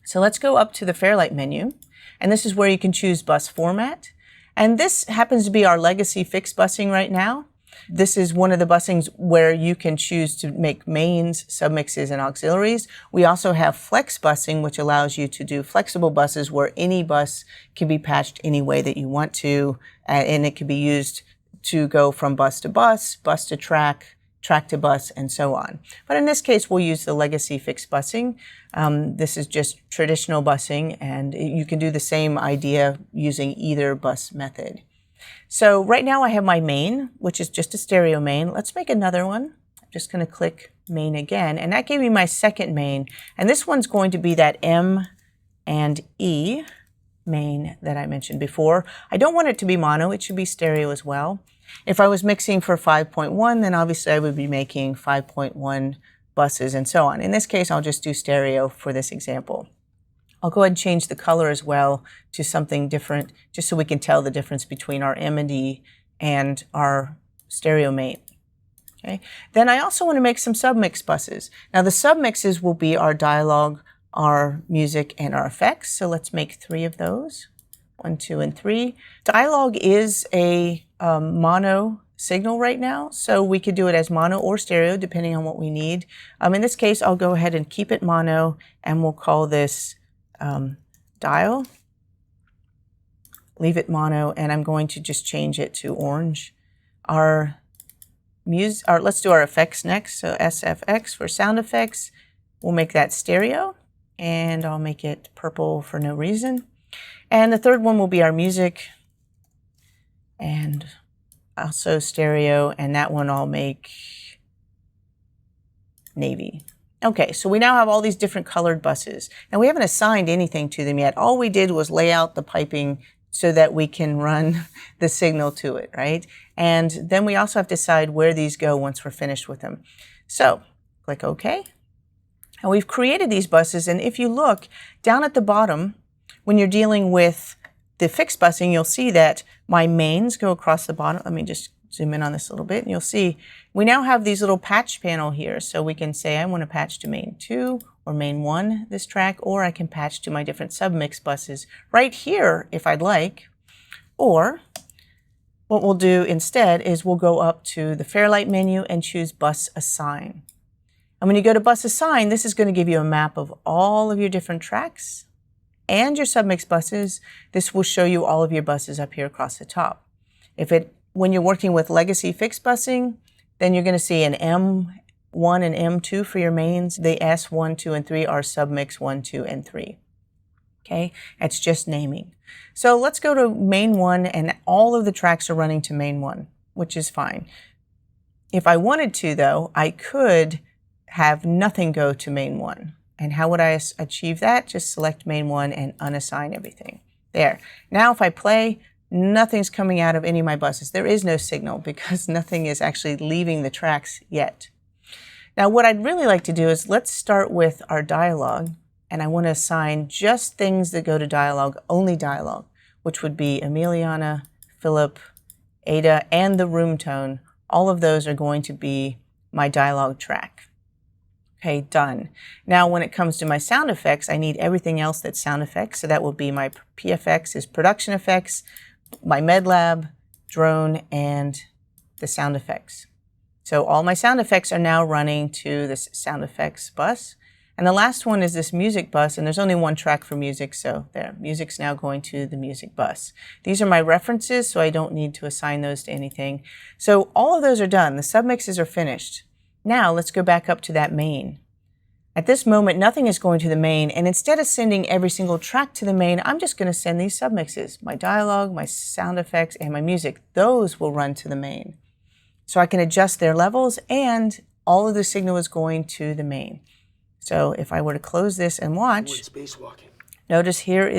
So let's go up to the Fairlight menu, and this is where you can choose bus format. And this happens to be our legacy fixed busing right now. This is one of the busings where you can choose to make mains, submixes, and auxiliaries. We also have flex busing, which allows you to do flexible buses where any bus can be patched any way that you want to, and it can be used to go from bus to track, track to bus, and so on. But in this case, we'll use the legacy fixed busing. This is just traditional busing, and you can do the same idea using either bus method. So right now I have my main, which is just a stereo main. Let's make another one. I'm just going to click main again, and that gave me my second main. And this one's going to be that M and E main that I mentioned before. I don't want it to be mono, it should be stereo as well. If I was mixing for 5.1, then obviously I would be making 5.1 buses and so on. In this case, I'll just do stereo for this example. I'll go ahead and change the color as well to something different, just so we can tell the difference between our M and E and our stereo main. Okay. Then I also want to make some submix buses. Now the submixes will be our dialogue, our music, and our effects. So let's make 3 of those. 1, 2, and 3. Dialogue is a mono signal right now, so we could do it as mono or stereo depending on what we need. In this case, I'll go ahead and keep it mono, and we'll call this dial. Leave it mono, and I'm going to just change it to orange. Let's do our effects next. So SFX for sound effects. We'll make that stereo, and I'll make it purple for no reason. And the third one will be our music, and also stereo, and that one I'll make navy. Okay, so we now have all these different colored buses, and we haven't assigned anything to them yet. All we did was lay out the piping so that we can run the signal to it, right? And then we also have to decide where these go once we're finished with them. So click OK. And we've created these buses, and if you look down at the bottom, when you're dealing with the fixed busing, you'll see that my mains go across the bottom. Let me just zoom in on this a little bit, and you'll see we now have these little patch panel here. So we can say I want to patch to main 2 or main 1 this track, or I can patch to my different submix buses right here if I'd like. Or what we'll do instead is we'll go up to the Fairlight menu and choose Bus Assign. And when you go to Bus Assign, this is going to give you a map of all of your different tracks and your submix buses. This will show you all of your buses up here across the top. When you're working with legacy fixed busing, then you're going to see an M1 and M2 for your mains. The S1, 2, and 3 are submix 1, 2, and 3. Okay, it's just naming. So let's go to main 1, and all of the tracks are running to main 1, which is fine. If I wanted to, though, I could have nothing go to main 1. And how would I achieve that? Just select main 1 and unassign everything. There. Now if I play, nothing's coming out of any of my buses. There is no signal because nothing is actually leaving the tracks yet. Now what I'd really like to do is let's start with our dialogue, and I want to assign just things that go to dialogue, only dialogue, which would be Emiliana, Philip, Ada, and the room tone. All of those are going to be my dialogue track. Okay, done. Now when it comes to my sound effects, I need everything else that's sound effects. So that will be my PFX is production effects, my MedLab, drone, and the sound effects. So all my sound effects are now running to this sound effects bus. And the last one is this music bus, and there's only one track for music, so there, music's now going to the music bus. These are my references, so I don't need to assign those to anything. So all of those are done. The submixes are finished. Now let's go back up to that main. At this moment, nothing is going to the main, and instead of sending every single track to the main, I'm just going to send these submixes, my dialogue, my sound effects, and my music. Those will run to the main. So I can adjust their levels, and all of the signal is going to the main. So if I were to close this and watch, notice here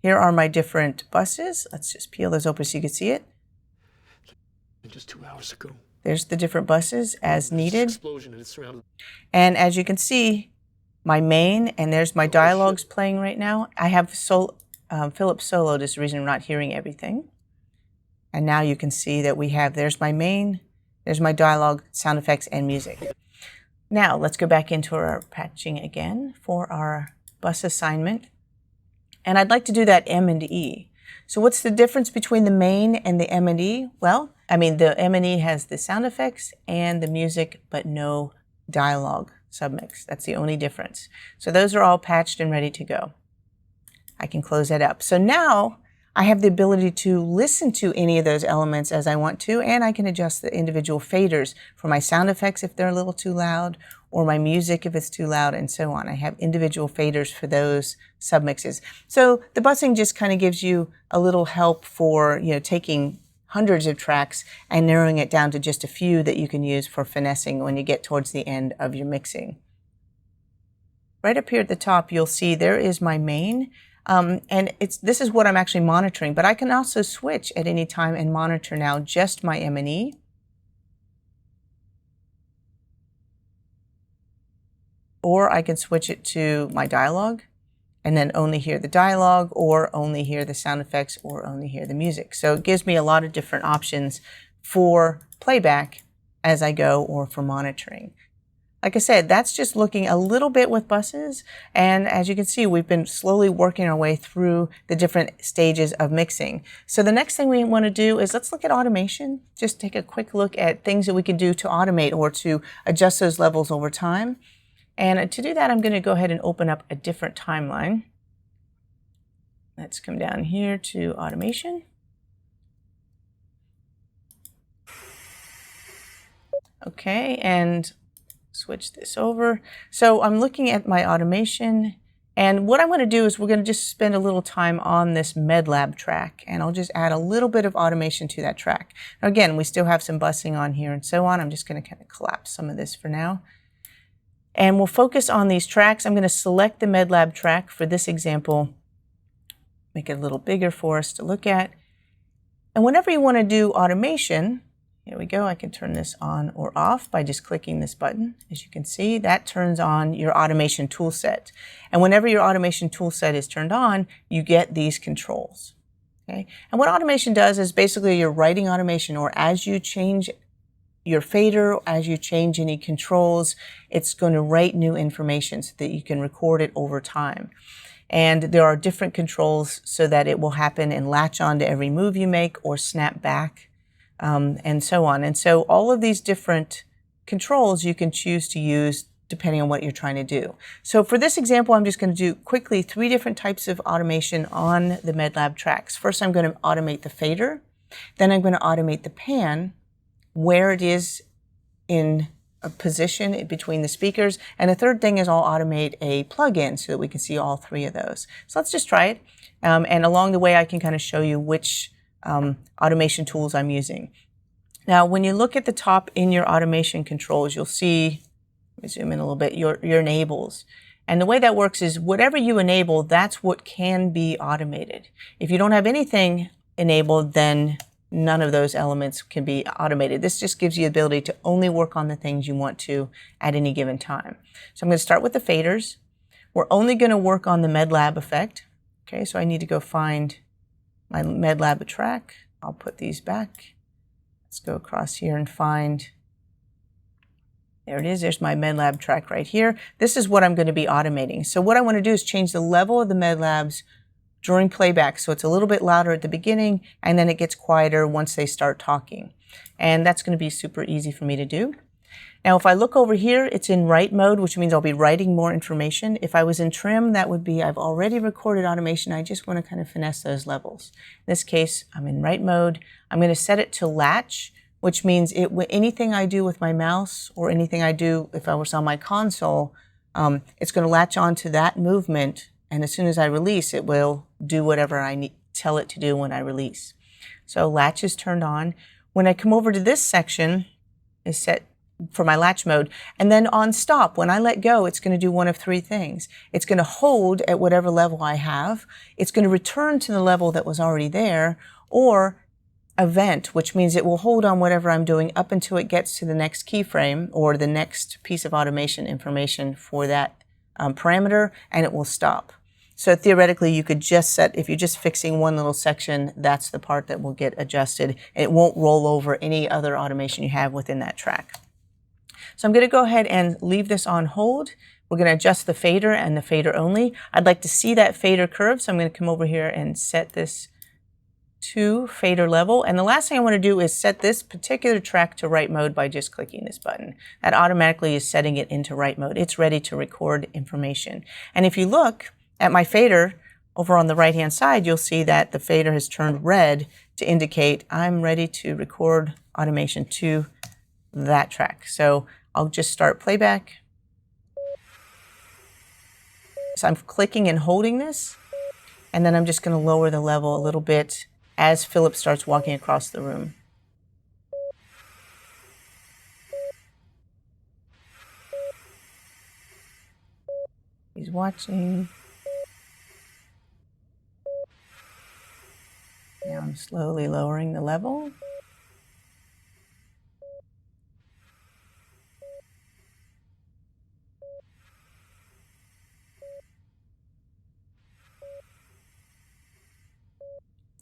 are my different buses. Let's just peel those open so you can see it. Just 2 hours ago. There's the different buses as needed. Explosion and it's surrounded. And as you can see, my main, and there's my dialogues playing right now. I have Philip soloed is the reason I'm not hearing everything. And now you can see that there's my main, there's my dialogue, sound effects, and music. Now let's go back into our patching again for our bus assignment. And I'd like to do that M and E. So what's the difference between the main and the M and E? Well, the M and E has the sound effects and the music, but no dialogue submix. That's the only difference. So those are all patched and ready to go. I can close that up. So now I have the ability to listen to any of those elements as I want to, and I can adjust the individual faders for my sound effects if they're a little too loud, or my music if it's too loud, and so on. I have individual faders for those submixes. So the busing just kind of gives you a little help for, taking hundreds of tracks and narrowing it down to just a few that you can use for finessing when you get towards the end of your mixing. Right up here at the top, you'll see there is my main. And this is what I'm actually monitoring, but I can also switch at any time and monitor now just my M&E. Or I can switch it to my dialogue and then only hear the dialogue, or only hear the sound effects, or only hear the music. So it gives me a lot of different options for playback as I go, or for monitoring. Like I said, that's just looking a little bit with buses, and as you can see, we've been slowly working our way through the different stages of mixing. So the next thing we want to do is let's look at automation. Just take a quick look at things that we can do to automate or to adjust those levels over time. And to do that, I'm going to go ahead and open up a different timeline. Let's come down here to automation. Okay, and switch this over. So I'm looking at my automation, and what I'm going to do is we're going to just spend a little time on this MedLab track, and I'll just add a little bit of automation to that track. Now again, we still have some busing on here and so on. I'm just going to kind of collapse some of this for now. And we'll focus on these tracks. I'm going to select the MedLab track for this example, make it a little bigger for us to look at. And whenever you want to do automation, here we go, I can turn this on or off by just clicking this button. As you can see, that turns on your automation tool set. And whenever your automation tool set is turned on, you get these controls. Okay? And what automation does is basically you're writing automation, or as you change your fader, as you change any controls, it's going to write new information so that you can record it over time. And there are different controls so that it will happen and latch on to every move you make, or snap back, and so on. And so all of these different controls you can choose to use depending on what you're trying to do. So for this example, I'm just going to do quickly 3 different types of automation on the MedLab tracks. First, I'm going to automate the fader. Then I'm going to automate the pan, where it is in a position between the speakers. And the third thing is I'll automate a plug-in so that we can see all 3 of those. So let's just try it. And along the way, I can kind of show you which automation tools I'm using. Now, when you look at the top in your automation controls, you'll see, let me zoom in a little bit, your enables. And the way that works is whatever you enable, that's what can be automated. If you don't have anything enabled, then none of those elements can be automated. This just gives you the ability to only work on the things you want to at any given time. So I'm going to start with the faders. We're only going to work on the MedLab effect. Okay, so I need to go find my MedLab track. I'll put these back. Let's go across here and find, there it is. There's my MedLab track right here. This is what I'm going to be automating. So what I want to do is change the level of the MedLabs during playback, so it's a little bit louder at the beginning, and then it gets quieter once they start talking. And that's going to be super easy for me to do. Now, if I look over here, it's in write mode, which means I'll be writing more information. If I was in trim, that would be I've already recorded automation. I just want to kind of finesse those levels. In this case, I'm in write mode. I'm going to set it to latch, which means anything I do with my mouse, or anything I do if I was on my console, it's going to latch on to that movement. And as soon as I release, it will do whatever I tell it to do when I release. So latch is turned on. When I come over to this section, is set for my latch mode. And then on stop, when I let go, it's going to do one of 3 things. It's going to hold at whatever level I have. It's going to return to the level that was already there, or event, which means it will hold on whatever I'm doing up until it gets to the next keyframe or the next piece of automation information for that parameter, and it will stop. So theoretically, you could just set, if you're just fixing one little section, that's the part that will get adjusted. It won't roll over any other automation you have within that track. So I'm going to go ahead and leave this on hold. We're going to adjust the fader and the fader only. I'd like to see that fader curve, so I'm going to come over here and set this to fader level. And the last thing I want to do is set this particular track to write mode by just clicking this button. That automatically is setting it into write mode. It's ready to record information. And if you look at my fader, over on the right-hand side, you'll see that the fader has turned red to indicate I'm ready to record automation to that track. So I'll just start playback. So I'm clicking and holding this, and then I'm just going to lower the level a little bit as Philip starts walking across the room. He's watching. Now I'm slowly lowering the level.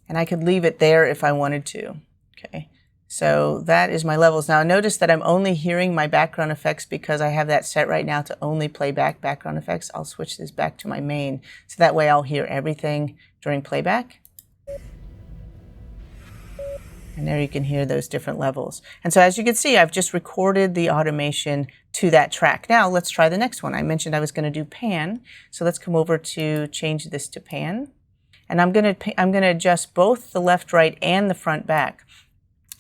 And I could leave it there if I wanted to. Okay, so that is my levels. Now notice that I'm only hearing my background effects because I have that set right now to only play back background effects. I'll switch this back to my main, so that way I'll hear everything during playback. And there you can hear those different levels. And so as you can see, I've just recorded the automation to that track. Now let's try the next one. I mentioned I was going to do pan. So let's come over to change this to pan. And I'm going to adjust both the left, right, and the front, back.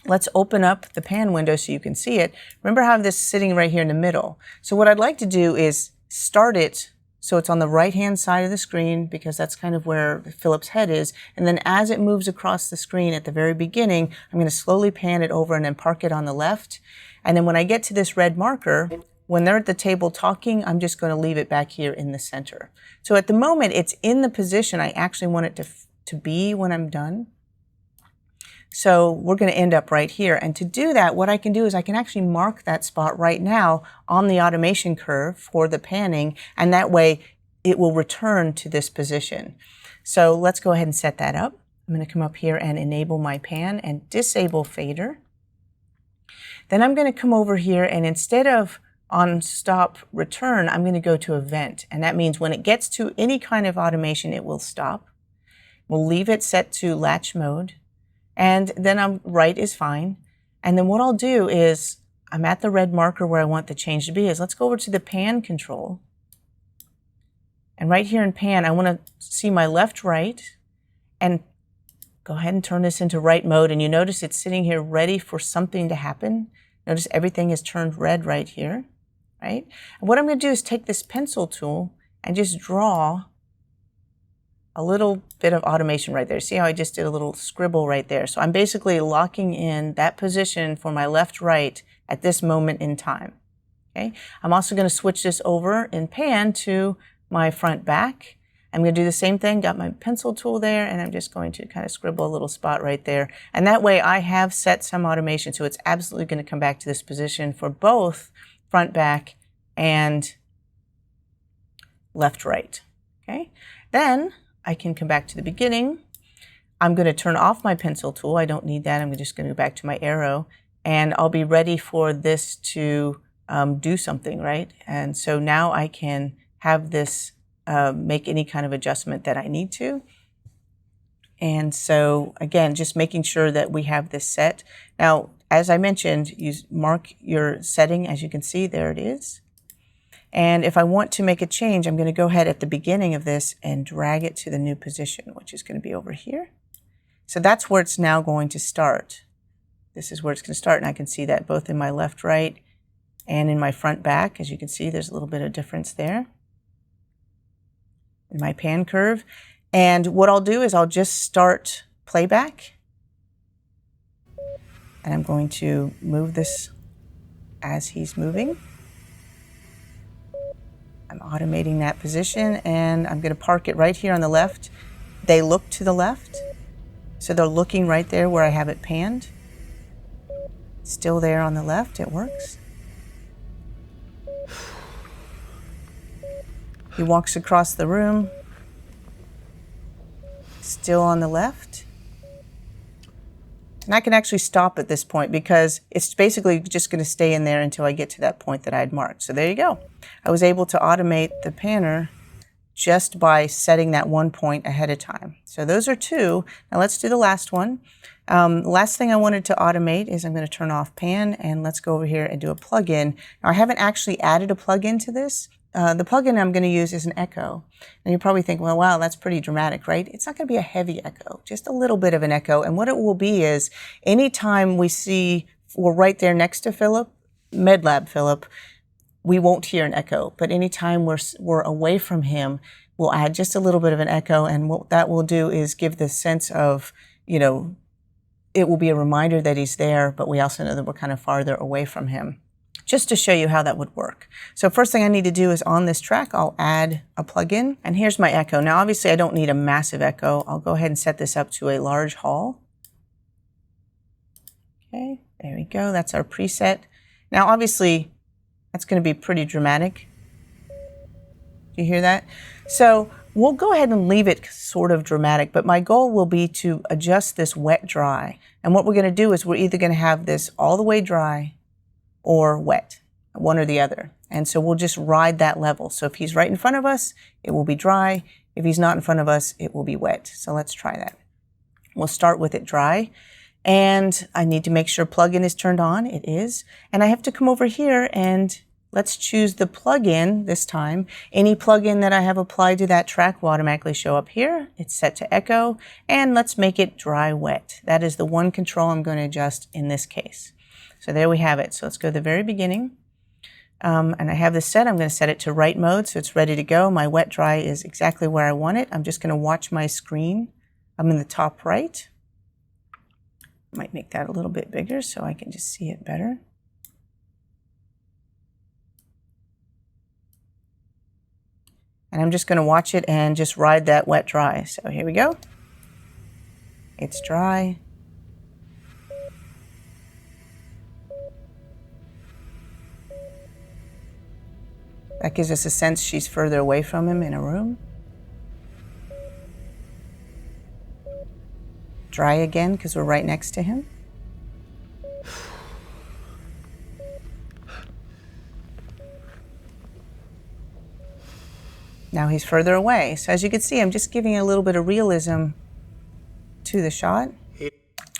Let's open up the pan window so you can see it. Remember how this is sitting right here in the middle. So what I'd like to do is start it so it's on the right-hand side of the screen, because that's kind of where Philip's head is. And then as it moves across the screen at the very beginning, I'm going to slowly pan it over and then park it on the left. And then when I get to this red marker, when they're at the table talking, I'm just going to leave it back here in the center. So at the moment, it's in the position I actually want it to be when I'm done. So we're going to end up right here. And to do that, what I can do is I can actually mark that spot right now on the automation curve for the panning, and that way it will return to this position. So let's go ahead and set that up. I'm going to come up here and enable my pan and disable fader. Then I'm going to come over here, and instead of on stop return, I'm going to go to event. And that means when it gets to any kind of automation, it will stop. We'll leave it set to latch mode. And then right is fine. And then what I'll do is, I'm at the red marker where I want the change to be, is let's go over to the pan control. And right here in pan, I want to see my left, right, and go ahead and turn this into right mode. And you notice it's sitting here ready for something to happen. Notice everything is turned red right here, right? And what I'm going to do is take this pencil tool and just draw a little bit of automation right there. See how I just did a little scribble right there? So I'm basically locking in that position for my left, right at this moment in time. Okay. I'm also going to switch this over in pan to my front, back. I'm going to do the same thing. Got my pencil tool there, and I'm just going to kind of scribble a little spot right there. And that way I have set some automation, so it's absolutely going to come back to this position for both front, back, and left, right. Okay. Then I can come back to the beginning. I'm going to turn off my pencil tool. I don't need that. I'm just going to go back to my arrow, and I'll be ready for this to do something, right? And so now I can have this make any kind of adjustment that I need to. And so again, just making sure that we have this set. Now, as I mentioned, you mark your setting. As you can see, there it is. And if I want to make a change, I'm going to go ahead at the beginning of this and drag it to the new position, which is going to be over here. So that's where it's now going to start. This is where it's going to start, and I can see that both in my left, right, and in my front, back. As you can see, there's a little bit of difference there in my pan curve. And what I'll do is I'll just start playback, and I'm going to move this as he's moving. I'm automating that position, and I'm going to park it right here on the left. They look to the left, so they're looking right there where I have it panned. Still there on the left, it works. He walks across the room, still on the left. And I can actually stop at this point because it's basically just going to stay in there until I get to that point that I had marked. So there you go. I was able to automate the panner just by setting that one point ahead of time. So those are two. Now let's do the last one. Last thing I wanted to automate is I'm going to turn off pan, and let's go over here and do a plugin. Now I haven't actually added a plugin to this. the plugin I'm going to use is an echo. And you probably think, well, wow, that's pretty dramatic, right? It's not going to be a heavy echo, just a little bit of an echo. And what it will be is anytime we see, we're right there next to Philip, MedLab Philip, we won't hear an echo. But anytime we're away from him, we'll add just a little bit of an echo. And what that will do is give the sense of, you know, it will be a reminder that he's there, but we also know that we're kind of farther away from him. Just to show you how that would work. So first thing I need to do is on this track, I'll add a plugin. And here's my echo. Now, obviously, I don't need a massive echo. I'll go ahead and set this up to a large hall. Okay, there we go. That's our preset. Now, obviously, that's going to be pretty dramatic. Do you hear that? So we'll go ahead and leave it sort of dramatic, but my goal will be to adjust this wet dry. And what we're going to do is we're either going to have this all the way dry or wet, one or the other. And so we'll just ride that level. So if he's right in front of us, it will be dry. If he's not in front of us, it will be wet. So let's try that. We'll start with it dry. And I need to make sure plugin is turned on. It is. And I have to come over here and let's choose the plugin this time. Any plugin that I have applied to that track will automatically show up here. It's set to echo. And let's make it dry wet. That is the one control I'm going to adjust in this case. So there we have it. So let's go to the very beginning. And I have this set. I'm going to set it to write mode so it's ready to go. My wet dry is exactly where I want it. I'm just going to watch my screen. I'm in the top right. Might make that a little bit bigger so I can just see it better. And I'm just going to watch it and just ride that wet dry. So here we go. It's dry. That gives us a sense she's further away from him in a room. Dry again because we're right next to him. Now he's further away. So as you can see, I'm just giving a little bit of realism to the shot.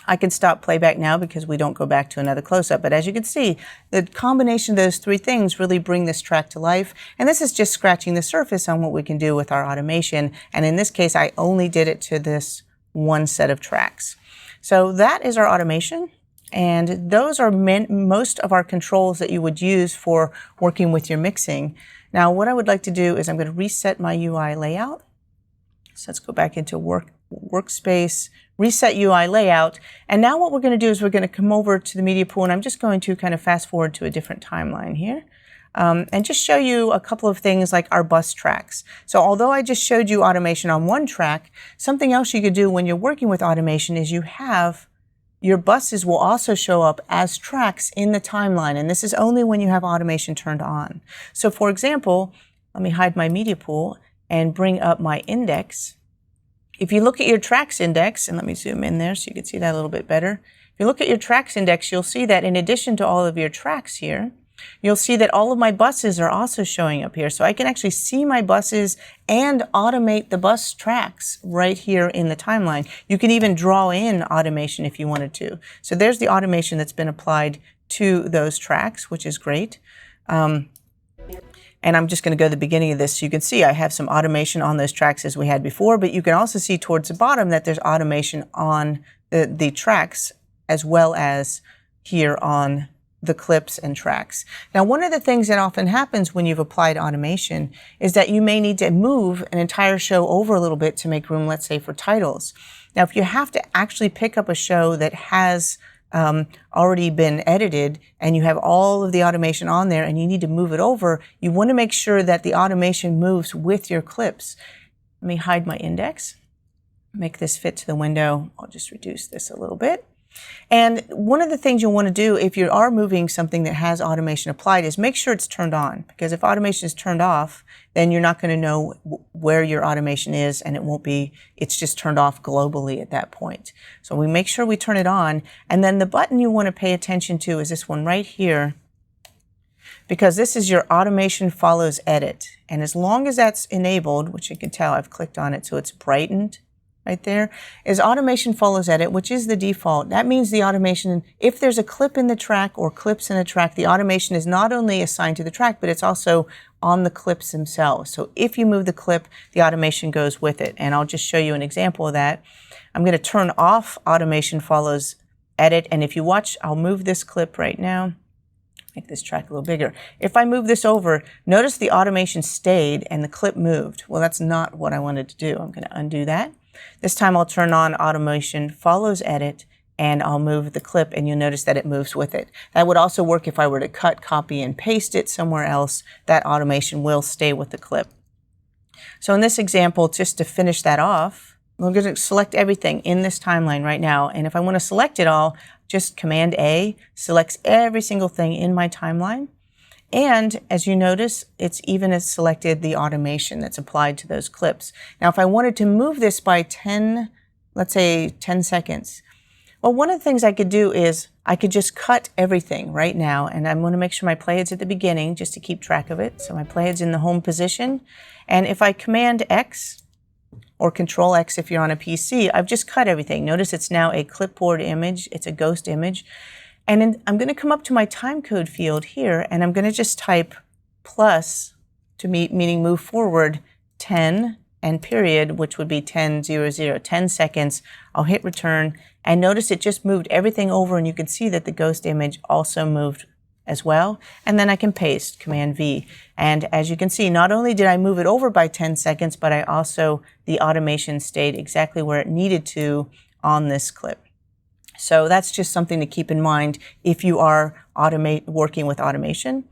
I can stop playback now because we don't go back to another close-up. But as you can see, the combination of those three things really bring this track to life. And this is just scratching the surface on what we can do with our automation. And in this case, I only did it to this one set of tracks. So that is our automation. And those are most of our controls that you would use for working with your mixing. Now, what I would like to do is I'm going to reset my UI layout. So let's go back into workspace, reset UI layout. And now what we're going to do is we're going to come over to the media pool, and I'm just going to kind of fast forward to a different timeline here. And just show you a couple of things like our bus tracks. So although I just showed you automation on one track, something else you could do when you're working with automation is you have your buses will also show up as tracks in the timeline. And this is only when you have automation turned on. So for example, let me hide my media pool and bring up my index. If you look at your tracks index, and let me zoom in there so you can see that a little bit better. If you look at your tracks index, you'll see that in addition to all of your tracks here, you'll see that all of my buses are also showing up here. So I can actually see my buses and automate the bus tracks right here in the timeline. You can even draw in automation if you wanted to. So there's the automation that's been applied to those tracks, which is great. And I'm just going to go to the beginning of this so you can see I have some automation on those tracks as we had before, but you can also see towards the bottom that there's automation on the tracks as well as here on the clips and tracks. Now, one of the things that often happens when you've applied automation is that you may need to move an entire show over a little bit to make room, let's say, for titles. Now, if you have to actually pick up a show that has already been edited and you have all of the automation on there and you need to move it over, you want to make sure that the automation moves with your clips. Let me hide my index, make this fit to the window. I'll just reduce this a little bit. And one of the things you'll want to do if you are moving something that has automation applied is make sure it's turned on, because if automation is turned off, then you're not going to know where your automation is, and it's just turned off globally at that point. So we make sure we turn it on, and then the button you want to pay attention to is this one right here, because this is your automation follows edit. And as long as that's enabled, which you can tell I've clicked on it so it's brightened, right there, is automation follows edit, which is the default. That means the automation, if there's a clip in the track or clips in the track, the automation is not only assigned to the track, but it's also on the clips themselves. So if you move the clip, the automation goes with it. And I'll just show you an example of that. I'm going to turn off automation follows edit. And if you watch, I'll move this clip right now. Make this track a little bigger. If I move this over, notice the automation stayed and the clip moved. Well, that's not what I wanted to do. I'm going to undo that. This time I'll turn on automation follows edit, and I'll move the clip, and you'll notice that it moves with it. That would also work if I were to cut, copy, and paste it somewhere else. That automation will stay with the clip. So in this example, just to finish that off, we're going to select everything in this timeline right now. And if I want to select it all, just Command A selects every single thing in my timeline. And as you notice, it's even selected the automation that's applied to those clips. Now, if I wanted to move this by 10, let's say 10 seconds, well, one of the things I could do is I could just cut everything right now. And I'm going to make sure my playhead's at the beginning just to keep track of it. So my playhead's in the home position. And if I Command X, or Control X if you're on a PC, I've just cut everything. Notice it's now a clipboard image. It's a ghost image. And then I'm going to come up to my timecode field here, and I'm going to just type plus, meaning move forward 10 and period, which would be 10, 0, 0, 10 seconds. I'll hit return, and notice it just moved everything over, and you can see that the ghost image also moved as well. And then I can paste, Command V. And as you can see, not only did I move it over by 10 seconds, but the automation stayed exactly where it needed to on this clip. So that's just something to keep in mind if you are working with automation.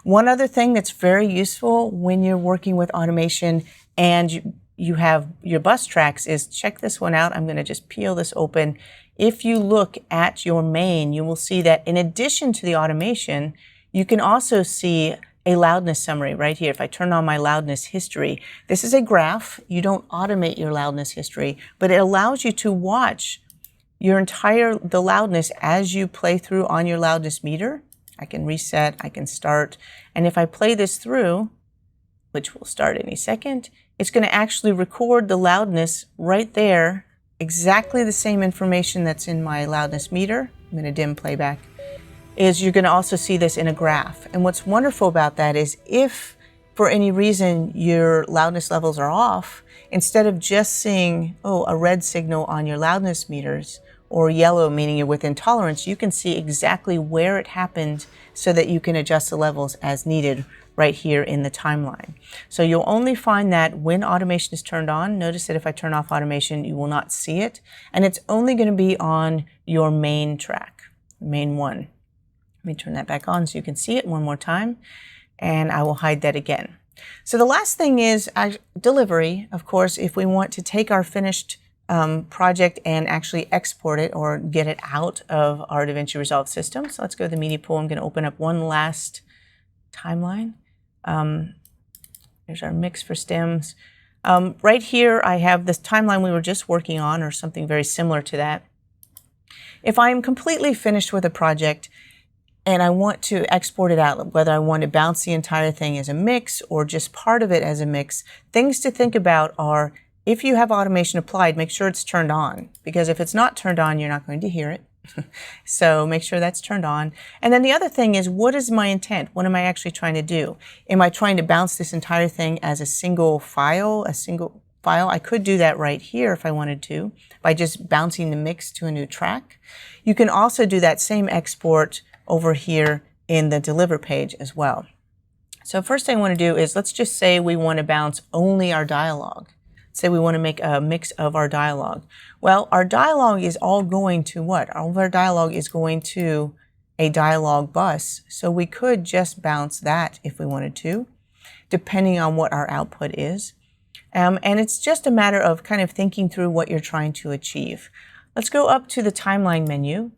One other thing that's very useful when you're working with automation and you have your bus tracks is check this one out. I'm going to just peel this open. If you look at your main, you will see that in addition to the automation, you can also see a loudness summary right here. If I turn on my loudness history, this is a graph. You don't automate your loudness history, but it allows you to watch the loudness as you play through on your loudness meter. I can reset, I can start, and if I play this through, which will start any second, it's going to actually record the loudness right there, exactly the same information that's in my loudness meter. I'm going to dim playback. You're going to also see this in a graph. And what's wonderful about that is if for any reason your loudness levels are off, instead of just seeing, a red signal on your loudness meters, or yellow meaning you're within tolerance, you can see exactly where it happened so that you can adjust the levels as needed right here in the timeline. So you'll only find that when automation is turned on. Notice that if I turn off automation, you will not see it. And it's only going to be on your main track, main one. Let me turn that back on so you can see it one more time. And I will hide that again. So the last thing is delivery. Of course, if we want to take our finished project and actually export it or get it out of our DaVinci Resolve system. So let's go to the media pool. I'm going to open up one last timeline. There's our mix for stems. Right here, I have this timeline we were just working on, or something very similar to that. If I am completely finished with a project and I want to export it out, whether I want to bounce the entire thing as a mix or just part of it as a mix, things to think about are, if you have automation applied, make sure it's turned on, because if it's not turned on, you're not going to hear it. So make sure that's turned on. And then the other thing is, what is my intent? What am I actually trying to do? Am I trying to bounce this entire thing as a single file? I could do that right here if I wanted to, by just bouncing the mix to a new track. You can also do that same export over here in the deliver page as well. So first thing I want to do is, let's just say we want to bounce only our dialogue. Say we want to make a mix of our dialogue. Well, our dialogue is all going to what? All of our dialogue is going to a dialogue bus. So we could just bounce that if we wanted to, depending on what our output is. And it's just a matter of kind of thinking through what you're trying to achieve. Let's go up to the timeline menu.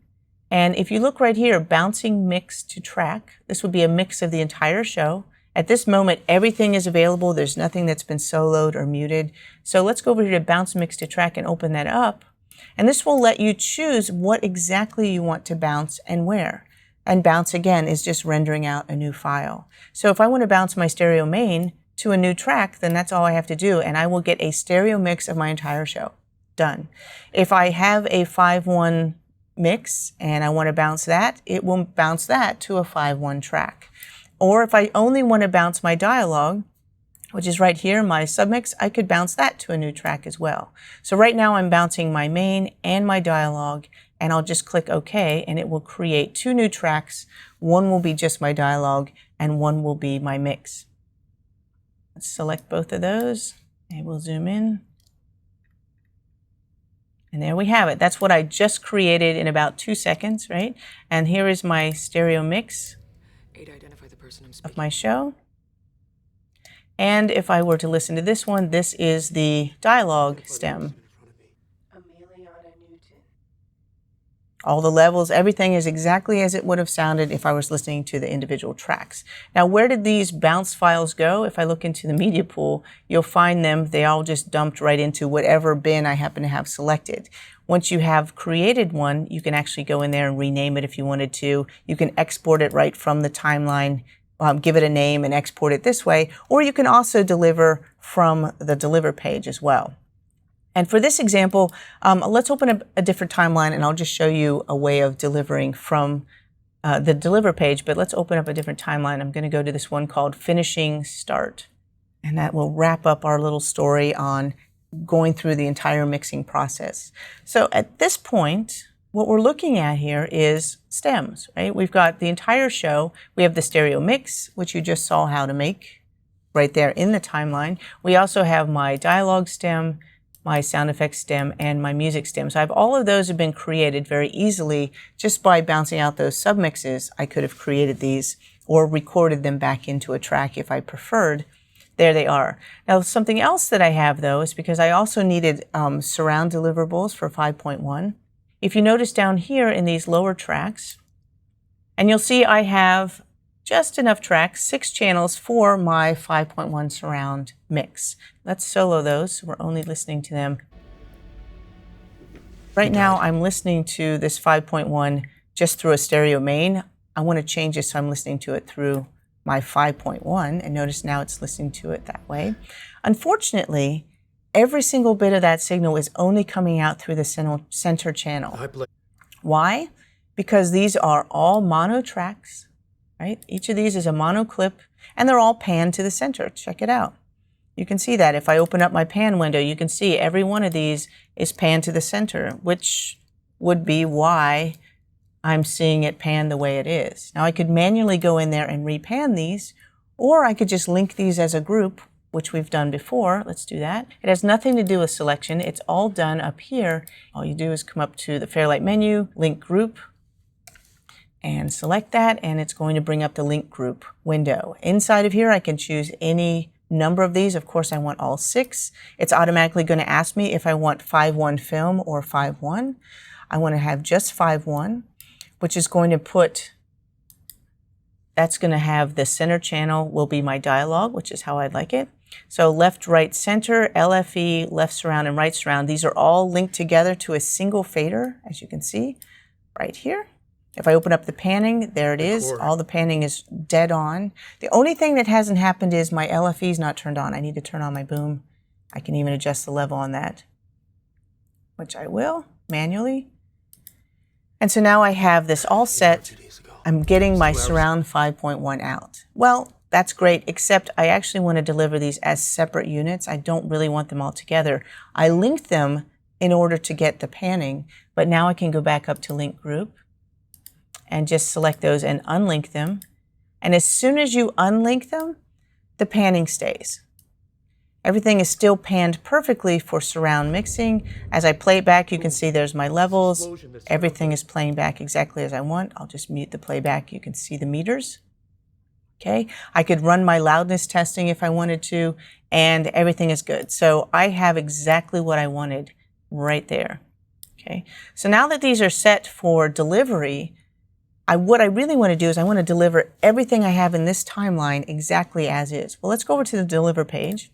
And if you look right here, bouncing mix to track, this would be a mix of the entire show. At this moment, everything is available. There's nothing that's been soloed or muted. So let's go over here to bounce mix to track and open that up. And this will let you choose what exactly you want to bounce and where. And bounce, again, is just rendering out a new file. So if I want to bounce my stereo main to a new track, then that's all I have to do. And I will get a stereo mix of my entire show. Done. If I have a 5-1 mix and I want to bounce that, it will bounce that to a 5-1 track. Or if I only want to bounce my dialogue, which is right here, my submix, I could bounce that to a new track as well. So right now I'm bouncing my main and my dialogue, and I'll just click OK, and it will create 2 new tracks. One will be just my dialogue, and one will be my mix. Let's select both of those, and we'll zoom in. And there we have it. That's what I just created in about 2 seconds, right? And here is my stereo mix of my show. And if I were to listen to this one, this is the dialogue stem. All the levels, everything is exactly as it would have sounded if I was listening to the individual tracks. Now, where did these bounce files go? If I look into the media pool, you'll find them, they all just dumped right into whatever bin I happen to have selected. Once you have created one, you can actually go in there and rename it if you wanted to. You can export it right from the timeline, give it a name and export it this way, or you can also deliver from the deliver page as well. And for this example, let's open up a different timeline, and I'll just show you a way of delivering from the deliver page, but let's open up a different timeline. I'm going to go to this one called Finishing Start, and that will wrap up our little story on going through the entire mixing process. So at this point, what we're looking at here is stems, right? We've got the entire show. We have the stereo mix, which you just saw how to make right there in the timeline. We also have my dialogue stem, my sound effects stem, and my music stem. So I have all of those have been created very easily just by bouncing out those submixes. I could have created these or recorded them back into a track if I preferred. There they are. Now something else that I have though is because I also needed surround deliverables for 5.1. If you notice down here in these lower tracks, and you'll see I have just enough tracks, 6 channels for my 5.1 surround mix. Let's solo those, so we're only listening to them. Right now I'm listening to this 5.1 just through a stereo main. I want to change this so I'm listening to it through my 5.1, and notice now it's listening to it that way. Unfortunately, every single bit of that signal is only coming out through the center channel. Why? Because these are all mono tracks, right? Each of these is a mono clip, and they're all panned to the center. Check it out. You can see that. If I open up my pan window, you can see every one of these is panned to the center, which would be why I'm seeing it pan the way it is. Now I could manually go in there and repan these, or I could just link these as a group, which we've done before. Let's do that. It has nothing to do with selection. It's all done up here. All you do is come up to the Fairlight menu, link group, and select that, and it's going to bring up the link group window. Inside of here, I can choose any number of these. Of course, I want all 6. It's automatically going to ask me if I want 5.1 film or 5.1. I want to have just 5.1, which is going to put, that's going to have the center channel will be my dialogue, which is how I'd like it. So left, right, center, LFE, left surround, and right surround. These are all linked together to a single fader, as you can see right here. If I open up the panning, there it is. All the panning is dead on. The only thing that hasn't happened is my LFE is not turned on. I need to turn on my boom. I can even adjust the level on that, which I will manually. And so now I have this all set. I'm getting my surround 5.1 out. Well, that's great, except I actually want to deliver these as separate units. I don't really want them all together. I linked them in order to get the panning, but now I can go back up to link group and just select those and unlink them. And as soon as you unlink them, the panning stays. Everything is still panned perfectly for surround mixing. As I play it back, you can see there's my levels. Everything is playing back exactly as I want. I'll just mute the playback. You can see the meters. Okay, I could run my loudness testing if I wanted to, and everything is good. So I have exactly what I wanted right there. Okay, so now that these are set for delivery, what I really want to do is I want to deliver everything I have in this timeline exactly as is. Well, let's go over to the deliver page,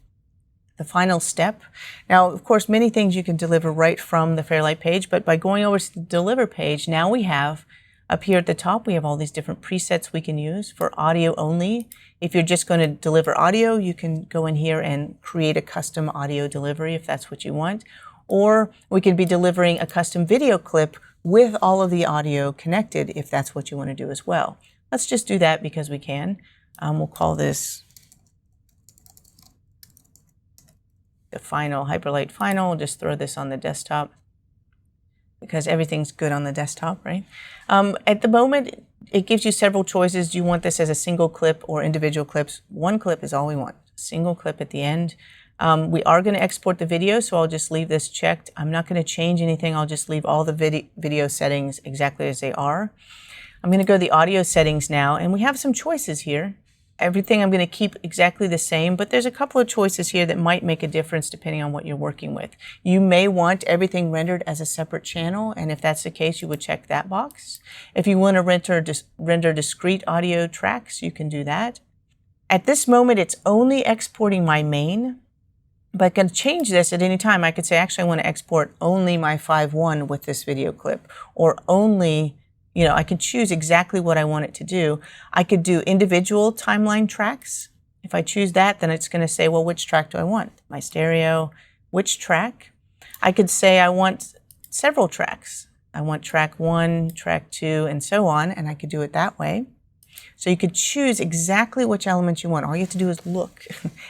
the final step. Now, of course, many things you can deliver right from the Fairlight page, but by going over to the deliver page, now we have up here at the top, we have all these different presets we can use for audio only. If you're just going to deliver audio, you can go in here and create a custom audio delivery if that's what you want. Or we could be delivering a custom video clip with all of the audio connected if that's what you want to do as well. Let's just do that because we can. We'll call this the final, Hyperlight Final. We'll just throw this on the desktop because everything's good on the desktop, right? At the moment, it gives you several choices. Do you want this as a single clip or individual clips? One clip is all we want, single clip at the end. We are going to export the video, so I'll just leave this checked. I'm not going to change anything. I'll just leave all the video settings exactly as they are. I'm going to go to the audio settings now, and we have some choices here. Everything I'm going to keep exactly the same, but there's a couple of choices here that might make a difference depending on what you're working with. You may want everything rendered as a separate channel, and if that's the case, you would check that box. If you want to render discrete audio tracks, you can do that. At this moment, it's only exporting my main, but I can change this at any time. I could say, actually, I want to export only my 5.1 with this video clip, or only, I could choose exactly what I want it to do. I could do individual timeline tracks. If I choose that, then it's going to say, well, which track do I want? My stereo, which track? I could say I want several tracks. I want track 1, track 2, and so on, and I could do it that way. So you could choose exactly which element you want. All you have to do is look,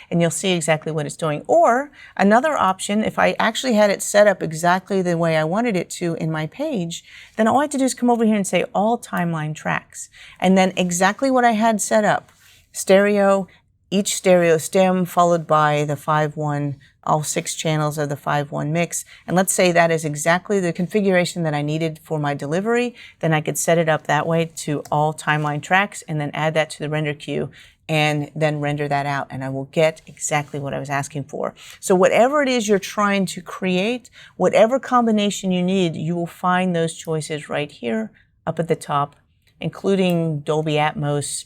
and you'll see exactly what it's doing. Or another option, if I actually had it set up exactly the way I wanted it to in my page, then all I have to do is come over here and say all timeline tracks. And then exactly what I had set up, stereo, each stereo stem followed by the 5.1, all 6 channels of the 5.1 mix. And let's say that is exactly the configuration that I needed for my delivery. Then I could set it up that way to all timeline tracks and then add that to the render queue and then render that out. And I will get exactly what I was asking for. So whatever it is you're trying to create, whatever combination you need, you will find those choices right here up at the top, including Dolby Atmos,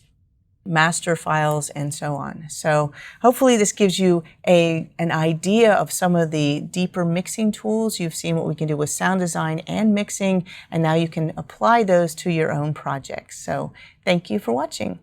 master files, and so on. So hopefully this gives you an idea of some of the deeper mixing tools. You've seen what we can do with sound design and mixing, and now you can apply those to your own projects. So thank you for watching.